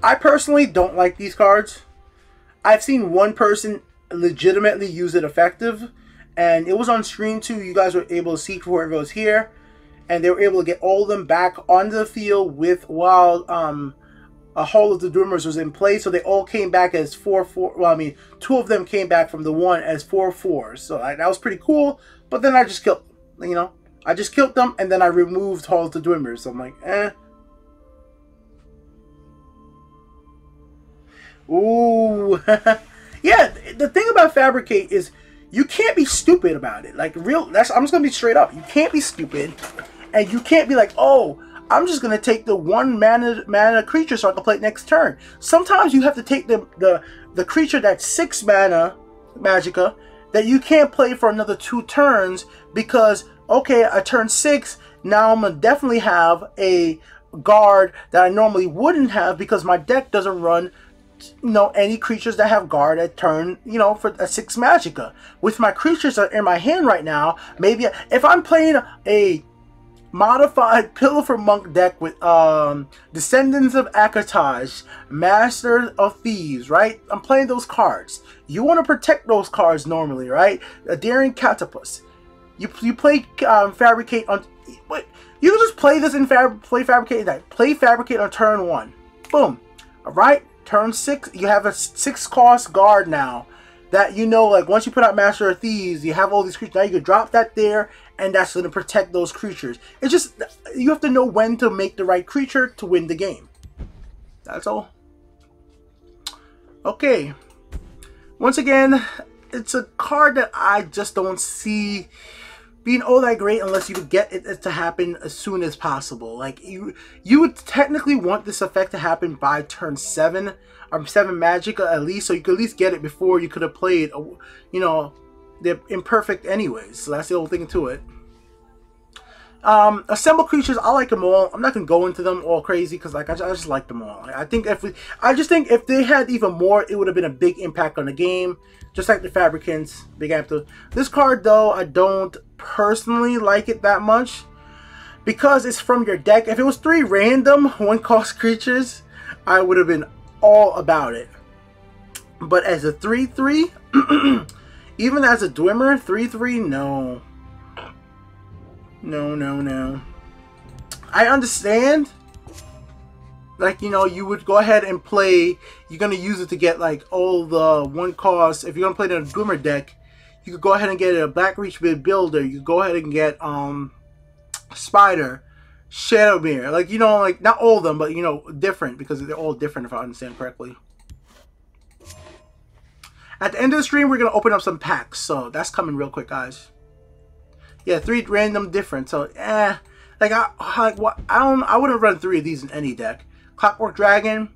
Speaker 1: I personally don't like these cards. I've seen one person legitimately use it effective, and it was on stream too. You guys were able to see whoever was here, and they were able to get all of them back onto the field with while a Hall of the Dreamers was in play, so they all came back as 4/4. Well, I mean, 2 of them came back from the 1 as 4/4. So that was pretty cool. But then I just killed them, you know. I just killed them, and then I removed Hall of the Dreamers. So I'm like, eh. Ooh. Yeah, the thing about Fabricate is you can't be stupid about it. Like, I'm just gonna be straight up. You can't be stupid, and you can't be like, oh, I'm just gonna take the 1 mana creature so I can play it next turn. Sometimes you have to take the creature that's 6 mana Magicka that you can't play for another 2 turns, because okay, I turn 6, now I'm gonna definitely have a guard that I normally wouldn't have, because my deck doesn't run, you know, any creatures that have guard at turn, you know, for a 6 Magicka. With my creatures that are in my hand right now, maybe if I'm playing a modified Pilfer Monk deck with Descendants of Akataj, Master of Thieves, right? I'm playing those cards. You want to protect those cards normally, right? A Daring Catapus. You play Fabricate on... Wait, you can just play this and play Fabricate. Play Fabricate on turn 1. Boom. Alright? Turn 6, you have a 6-cost guard now. That, you know, like, once you put out Master of Thieves, you have all these creatures. Now you can drop that there, and that's going to protect those creatures. It's just, you have to know when to make the right creature to win the game. That's all. Okay. Once again, it's a card that I just don't see being all that great unless you get it to happen as soon as possible. Like, you would technically want this effect to happen by turn 7 or 7 Magicka at least, so you could at least get it before you could have played, you know, they're imperfect anyways. So that's the whole thing to it. Assemble creatures, I like them all. I'm not gonna go into them all crazy because, like, I just like them all. I just think if they had even more, it would have been a big impact on the game. Just like the Fabricants, big after. This card though, I don't personally like it that much because it's from your deck. If it was 3 random 1-cost creatures, I would have been all about it. But as a 3/3, even as a Dwemer, 3/3, no. No. I understand. Like, you know, you would go ahead and play, you're going to use it to get, like, all the 1 cost. If you're going to play it in a Dwemer deck, you could go ahead and get a Black Reach Builder. You could go ahead and get, Spider, Shadowmere. Like, you know, like, not all of them, but, you know, different, because they're all different, if I understand correctly. At the end of the stream, we're going to open up some packs, so that's coming real quick, guys. Yeah, 3 random different, so, like, I wouldn't run 3 of these in any deck. Clockwork Dragon.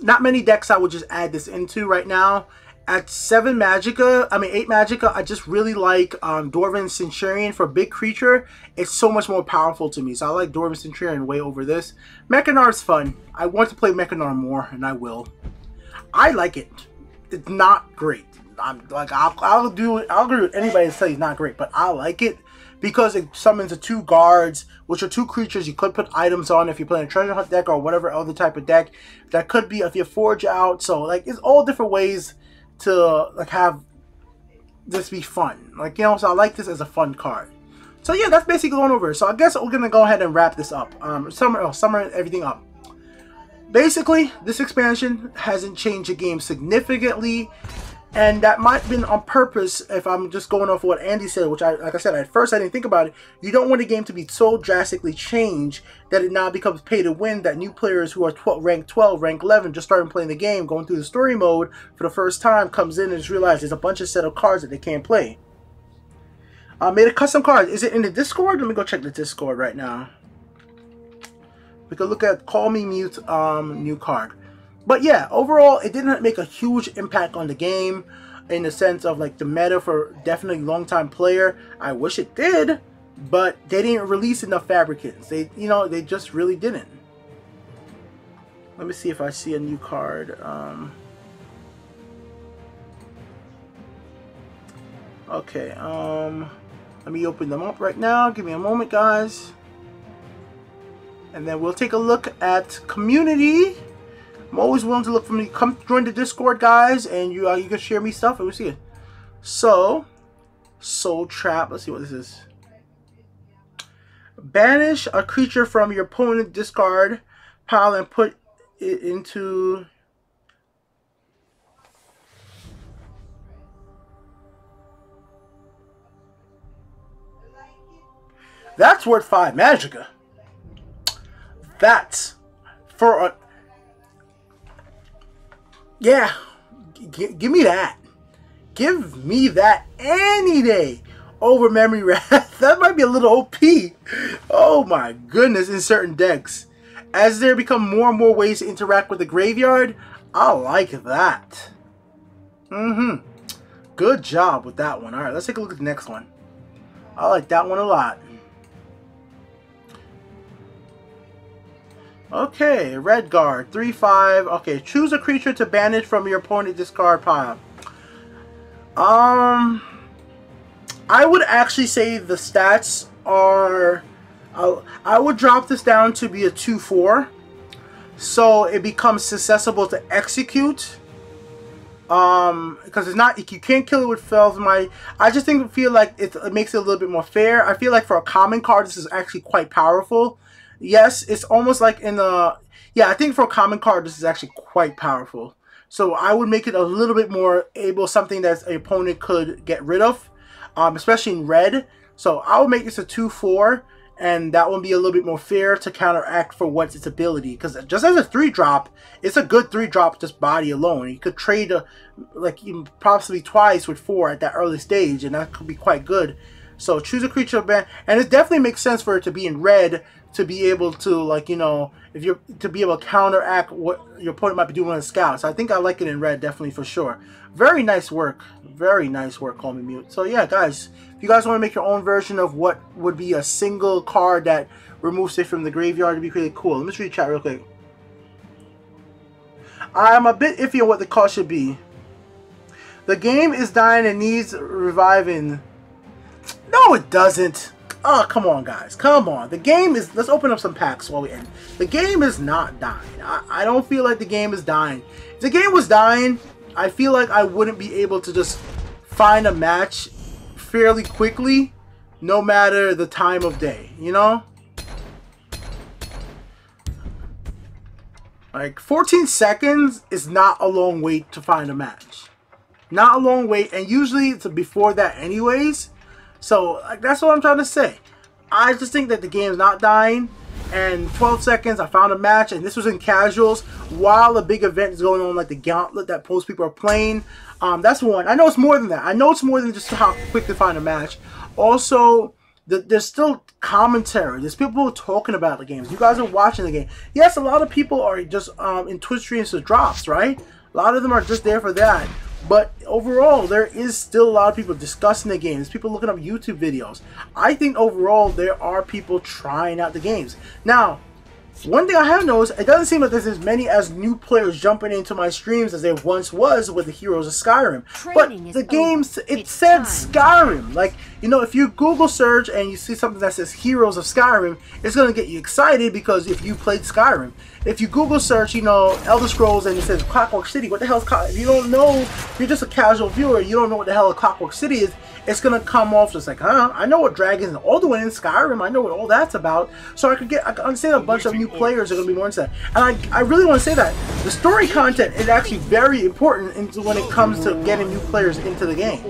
Speaker 1: Not many decks I would just add this into right now. At 8 Magicka, I just really like Dwarven Centurion for big creature. It's so much more powerful to me, so I like Dwarven Centurion way over this. Mechanar's fun. I want to play Mechanar more, and I will. I like it. It's not great. I'll agree with anybody that says it's not great, but I like it because it summons the 2 guards, which are 2 creatures you could put items on if you're playing a treasure hunt deck or whatever other type of deck. That could be if you forge out. So like, it's all different ways to like have this be fun. Like, you know, so I like this as a fun card. So yeah, that's basically going over. So I guess we're gonna go ahead and wrap this up. Summarize everything up. Basically, this expansion hasn't changed the game significantly, and that might have been on purpose. If I'm just going off what Andy said, which like I said, at first I didn't think about it. You don't want the game to be so drastically changed that it now becomes pay to win, that new players who are rank 12, rank 11, just starting playing the game, going through the story mode for the first time, comes in and just realizes there's a bunch of set of cards that they can't play. I made a custom card. Is it in the Discord? Let me go check the Discord right now. We can look at Call Me Mute new card. But yeah, overall, it didn't make a huge impact on the game in the sense of like the meta for definitely long-time player. I wish it did, but they didn't release enough Fabricants. They just really didn't. Let me see if I see a new card. Okay, let me open them up right now. Give me a moment, guys. And then we'll take a look at community. I'm always willing to look for me. Come join the Discord, guys, and you can share me stuff and we'll see it. So, Soul Trap. Let's see what this is. Banish a creature from your opponent's discard pile and put it into. That's worth 5 Magicka. That's for a... Yeah, give me that. Give me that any day over Memory Wrath. That might be a little OP. Oh my goodness, in certain decks. As there become more and more ways to interact with the graveyard, I like that. Good job with that one. Alright, let's take a look at the next one. I like that one a lot. Okay, red guard, 3/5. Okay, choose a creature to banish from your opponent's discard pile. I would actually say the stats are... I would drop this down to be a 2/4. So it becomes accessible to execute. Because it's not... You can't kill it with Fel's Might. I just feel like it makes it a little bit more fair. I feel like for a common card, this is actually quite powerful. Yes, it's almost like in the... Yeah, I think for a common card, this is actually quite powerful. So I would make it a little bit more able, something that an opponent could get rid of, especially in red. So I would make this a 2/4, and that would be a little bit more fair to counteract for what's its ability. Because just as a 3-drop, it's a good 3-drop just body alone. You could trade like even possibly twice with 4 at that early stage, and that could be quite good. So choose a creature ban, and it definitely makes sense for it to be in red, to be able to, like, you know, if you're to be able to counteract what your opponent might be doing on a scout. So I think I like it in red, definitely, for sure. Very nice work. Very nice work, Call Me Mute. So yeah, guys, if you guys want to make your own version of what would be a single card that removes it from the graveyard, it'd be really cool. Let me just read the chat real quick. I'm a bit iffy on what the cost should be. The game is dying and needs reviving. No, it doesn't. Oh, come on, guys. Come on. The game is... Let's open up some packs while we end. The game is not dying. I don't feel like the game is dying. If the game was dying, I feel like I wouldn't be able to just find a match fairly quickly, no matter the time of day, you know? Like, 14 seconds is not a long wait to find a match. Not a long wait, and usually it's before that anyways. So, like, that's what I'm trying to say. I just think that the game's not dying, and 12 seconds, I found a match, and this was in casuals, while a big event is going on, like the Gauntlet that most people are playing. That's one. I know it's more than that. I know it's more than just how quick to find a match. Also, there's still commentary. There's people talking about the games. You guys are watching the game. Yes, a lot of people are just in Twitch streams to drops, right? A lot of them are just there for that. But overall, there is still a lot of people discussing the games. People looking up YouTube videos. I think overall, there are people trying out the games. Now, one thing I have noticed, it doesn't seem like there's as many as new players jumping into my streams as there once was with the Heroes of Skyrim. But the games, it said Skyrim. Like, you know, if you Google search and you see something that says Heroes of Skyrim, it's going to get you excited because if you played Skyrim. If you Google search, you know, Elder Scrolls and it says Clockwork City, what the hell is Clockwork? If you don't know, if you're just a casual viewer, you don't know what the hell a Clockwork City is, it's going to come off just like, huh, I know what dragons and Alduin in Skyrim, I know what all that's about. So I can understand a bunch of new players are going to be more into that. And I really want to say that the story content is actually very important into when it comes to getting new players into the game.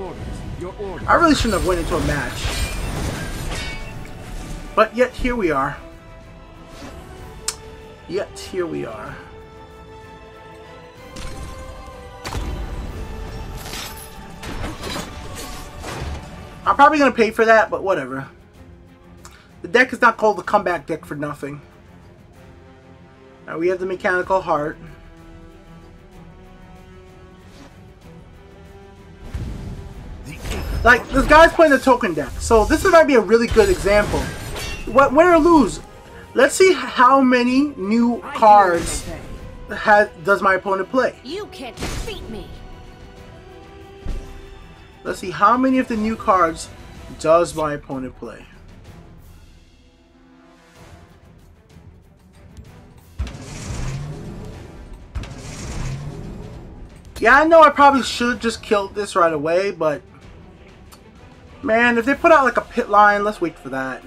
Speaker 1: I really shouldn't have went into a match. But yet here we are. Yet here we are. I'm probably going to pay for that, but whatever. The deck is not called the comeback deck for nothing. Now we have the Mechanical Heart. Like, this guy's playing the token deck. So this might be a really good example. Win or lose, let's see how many new cards does my opponent play.
Speaker 6: You can't defeat me.
Speaker 1: Let's see how many of the new cards does my opponent play. Yeah, I know I probably should just kill this right away, but man, if they put out like a pit line, let's wait for that.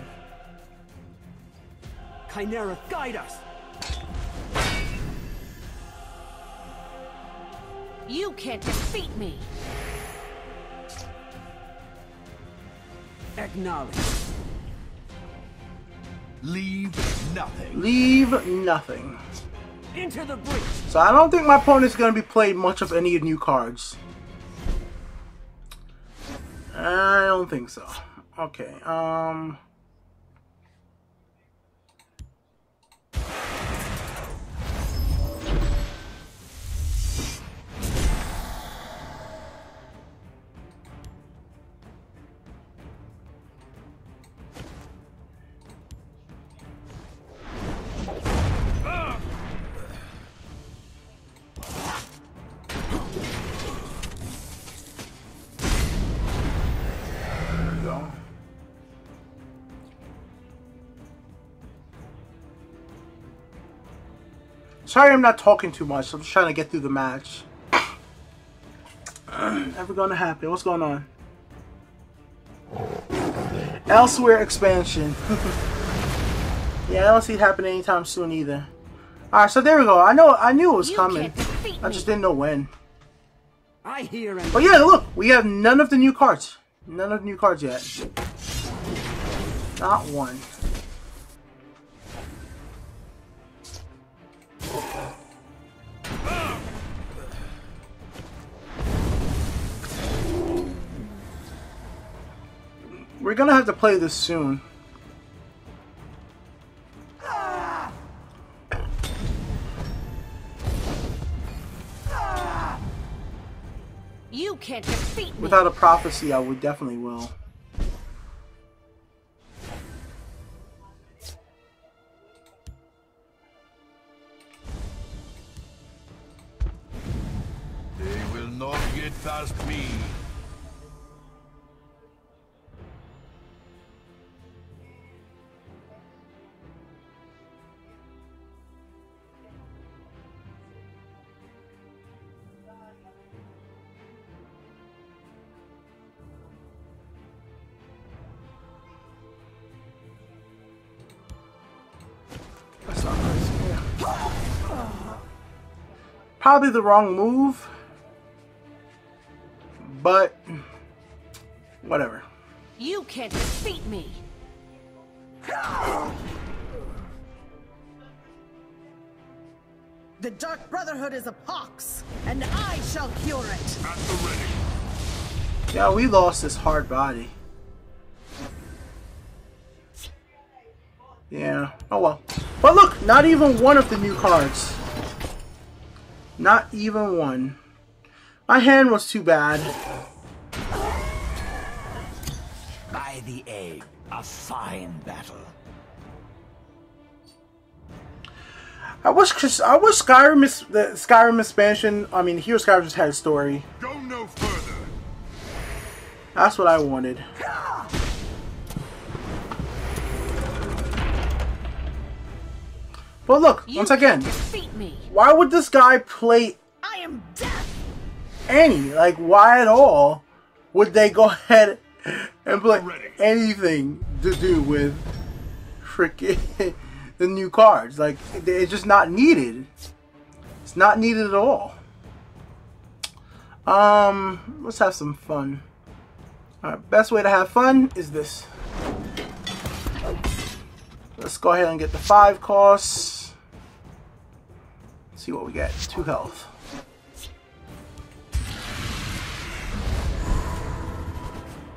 Speaker 3: Chimera, guide us!
Speaker 6: You can't defeat me.
Speaker 3: Acknowledge.
Speaker 5: Leave nothing.
Speaker 1: Leave nothing.
Speaker 3: Into the breach.
Speaker 1: So I don't think my opponent's going to be playing much of any new cards. I don't think so. Okay, sorry I'm not talking too much. I'm just trying to get through the match. Never gonna happen. What's going on? Elsewhere expansion. Yeah, I don't see it happening anytime soon either. Alright, so there we go. I knew it was coming. I just didn't know when.
Speaker 3: I hear and
Speaker 1: Oh yeah, look, we have none of the new cards. None of the new cards yet. Not one. We're gonna have to play this soon.
Speaker 6: You can't defeat me.
Speaker 1: Without a prophecy, I would definitely will.
Speaker 5: They will not get past me.
Speaker 1: Probably the wrong move, but whatever.
Speaker 8: You can't defeat me.
Speaker 9: The Dark Brotherhood is a pox, and I shall cure it.
Speaker 5: At the ready.
Speaker 1: Yeah, we lost this hard body. Yeah, oh well. But look, not even one of the new cards. Not even one. My hand was too bad.
Speaker 2: By the egg, a fine battle.
Speaker 1: I wish Skyrim, the Skyrim expansion. I mean, Hero Skyrim just had a story.
Speaker 5: Go no further.
Speaker 1: That's what I wanted. But look, once again, why would this guy play
Speaker 9: I am death.
Speaker 1: any? Like, why at all would they go ahead and play anything to do with freaking the new cards? Like, it's just not needed. It's not needed at all. Let's have some fun. Alright, best way to have fun is this. Let's go ahead and get the 5 costs. Let's see what we get. 2 health.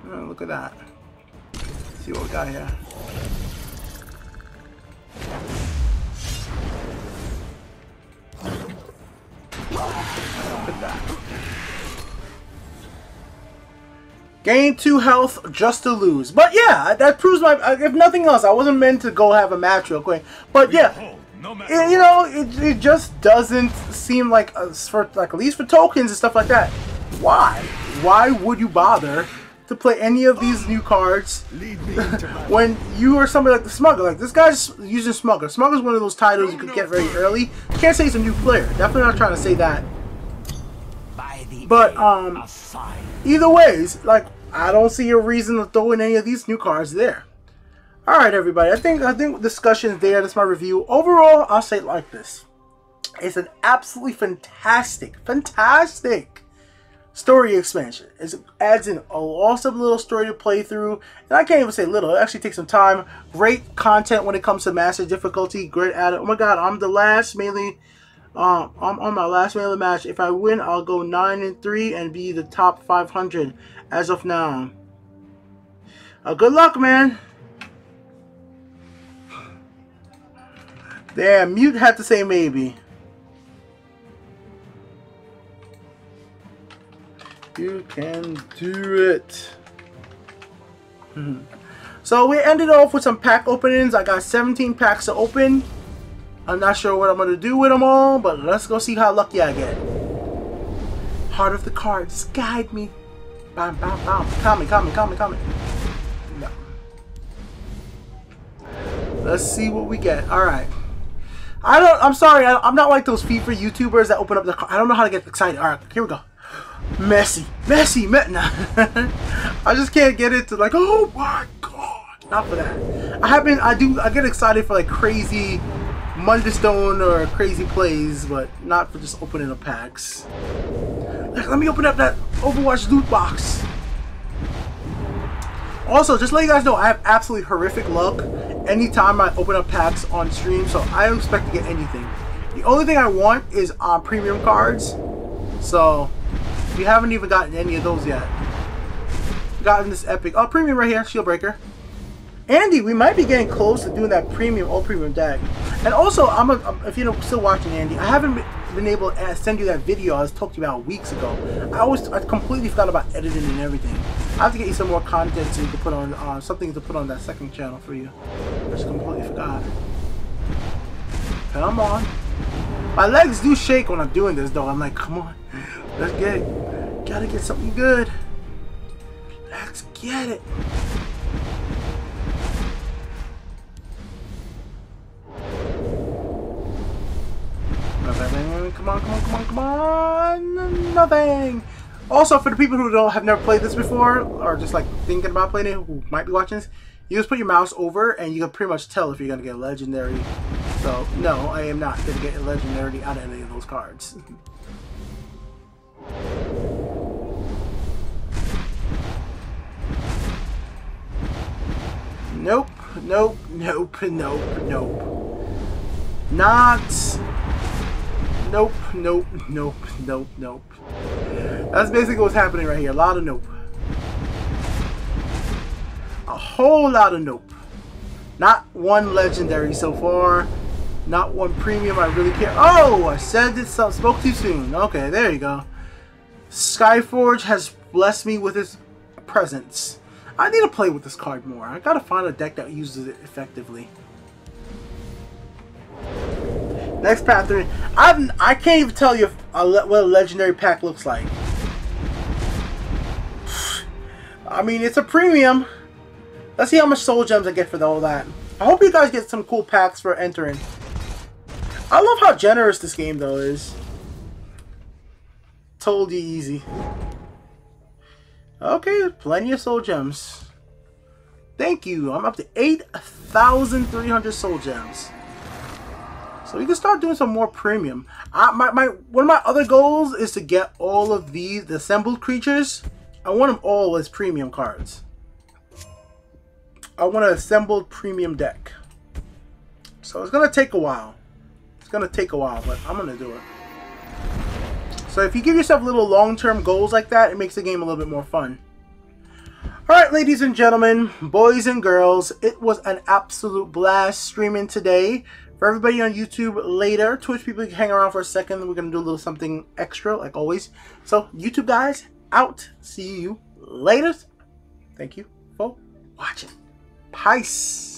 Speaker 1: Oh, look at that. Let's see what we got here. Look at that. Gain 2 health just to lose. But yeah, that proves my... If nothing else, I wasn't meant to go have a match real quick. But yeah, you know, it just doesn't seem like, at least for tokens and stuff like that. Why? Why would you bother to play any of these new cards when you are somebody like the Smuggler? Like, this guy's using Smuggler. Smuggler's one of those titles you could get very early. You can't say he's a new player. Definitely not trying to say that. But, either ways, like, I don't see a reason to throw in any of these new cards there. Alright, everybody. I think discussion's there. That's my review. Overall, I'll say it like this. It's an absolutely fantastic story expansion. It adds in an awesome little story to play through. And I can't even say little. It actually takes some time. Great content when it comes to master difficulty. Great at it. Oh my god, I'm the last melee. I'm on my last melee match. If I win, I'll go 9-3 and be the top 500 as of now. Good luck, man. Damn, Mute had to say maybe. You can do it. So we ended off with some pack openings. I got 17 packs to open. I'm not sure what I'm going to do with them all, but let's go see how lucky I get. Heart of the cards, guide me. Bam, bam, bam. Comment. No. Let's see what we get. Alright. I'm sorry, I'm not like those FIFA YouTubers that open up the card. I don't know how to get excited. Alright, here we go. Messi. Nah. I just can't get it to like, oh my god. Not for that. I get excited for like crazy Mundstone or crazy plays, but not for just opening up packs. Let me open up that Overwatch loot box. Also, just to let you guys know, I have absolutely horrific luck anytime I open up packs on stream, so I don't expect to get anything. The only thing I want is premium cards. So, we haven't even gotten any of those yet. Gotten this epic. Oh, premium right here, Shieldbreaker. Andy, we might be getting close to doing that premium, all premium deck. And also, if you're still watching, Andy, I haven't been able to send you that video I was talking to you about weeks ago. I completely forgot about editing and everything. I have to get you some more content so you can put on something to put on that second channel for you. I just completely forgot. Come on. My legs do shake when I'm doing this, though. I'm like, come on, let's get it. Gotta get something good. Let's get it. Come on. Nothing. Also, for the people who have never played this before, or just like thinking about playing it, who might be watching this, you just put your mouse over and you can pretty much tell if you're going to get a legendary. So, no, I am not going to get a legendary out of any of those cards. Nope, nope, nope, nope, nope. Not. Nope, nope, nope, nope, nope. That's basically what's happening right here. A lot of nope. A whole lot of nope. Not one legendary so far. Not one premium. I really care. Oh, I said it. Spoke too soon. Okay, there you go. Skyforge has blessed me with his presence. I need to play with this card more. I gotta find a deck that uses it effectively. Next pattern. I can't even tell you what a legendary pack looks like. I mean, it's a premium. Let's see how much soul gems I get for all that. I hope you guys get some cool packs for entering. I love how generous this game though is. Told you easy. Okay, plenty of soul gems. Thank you. I'm up to 8,300 soul gems. So we can start doing some more premium. One of my other goals is to get all of the assembled creatures. I want them all as premium cards. I want an assembled premium deck. So it's gonna take a while. It's gonna take a while, but I'm gonna do it. So if you give yourself little long-term goals like that, it makes the game a little bit more fun. Alright, ladies and gentlemen, boys and girls, it was an absolute blast streaming today. For everybody on YouTube later, Twitch people, you can hang around for a second. We're going to do a little something extra, like always. So, YouTube guys, out. See you later. Thank you for watching. Peace.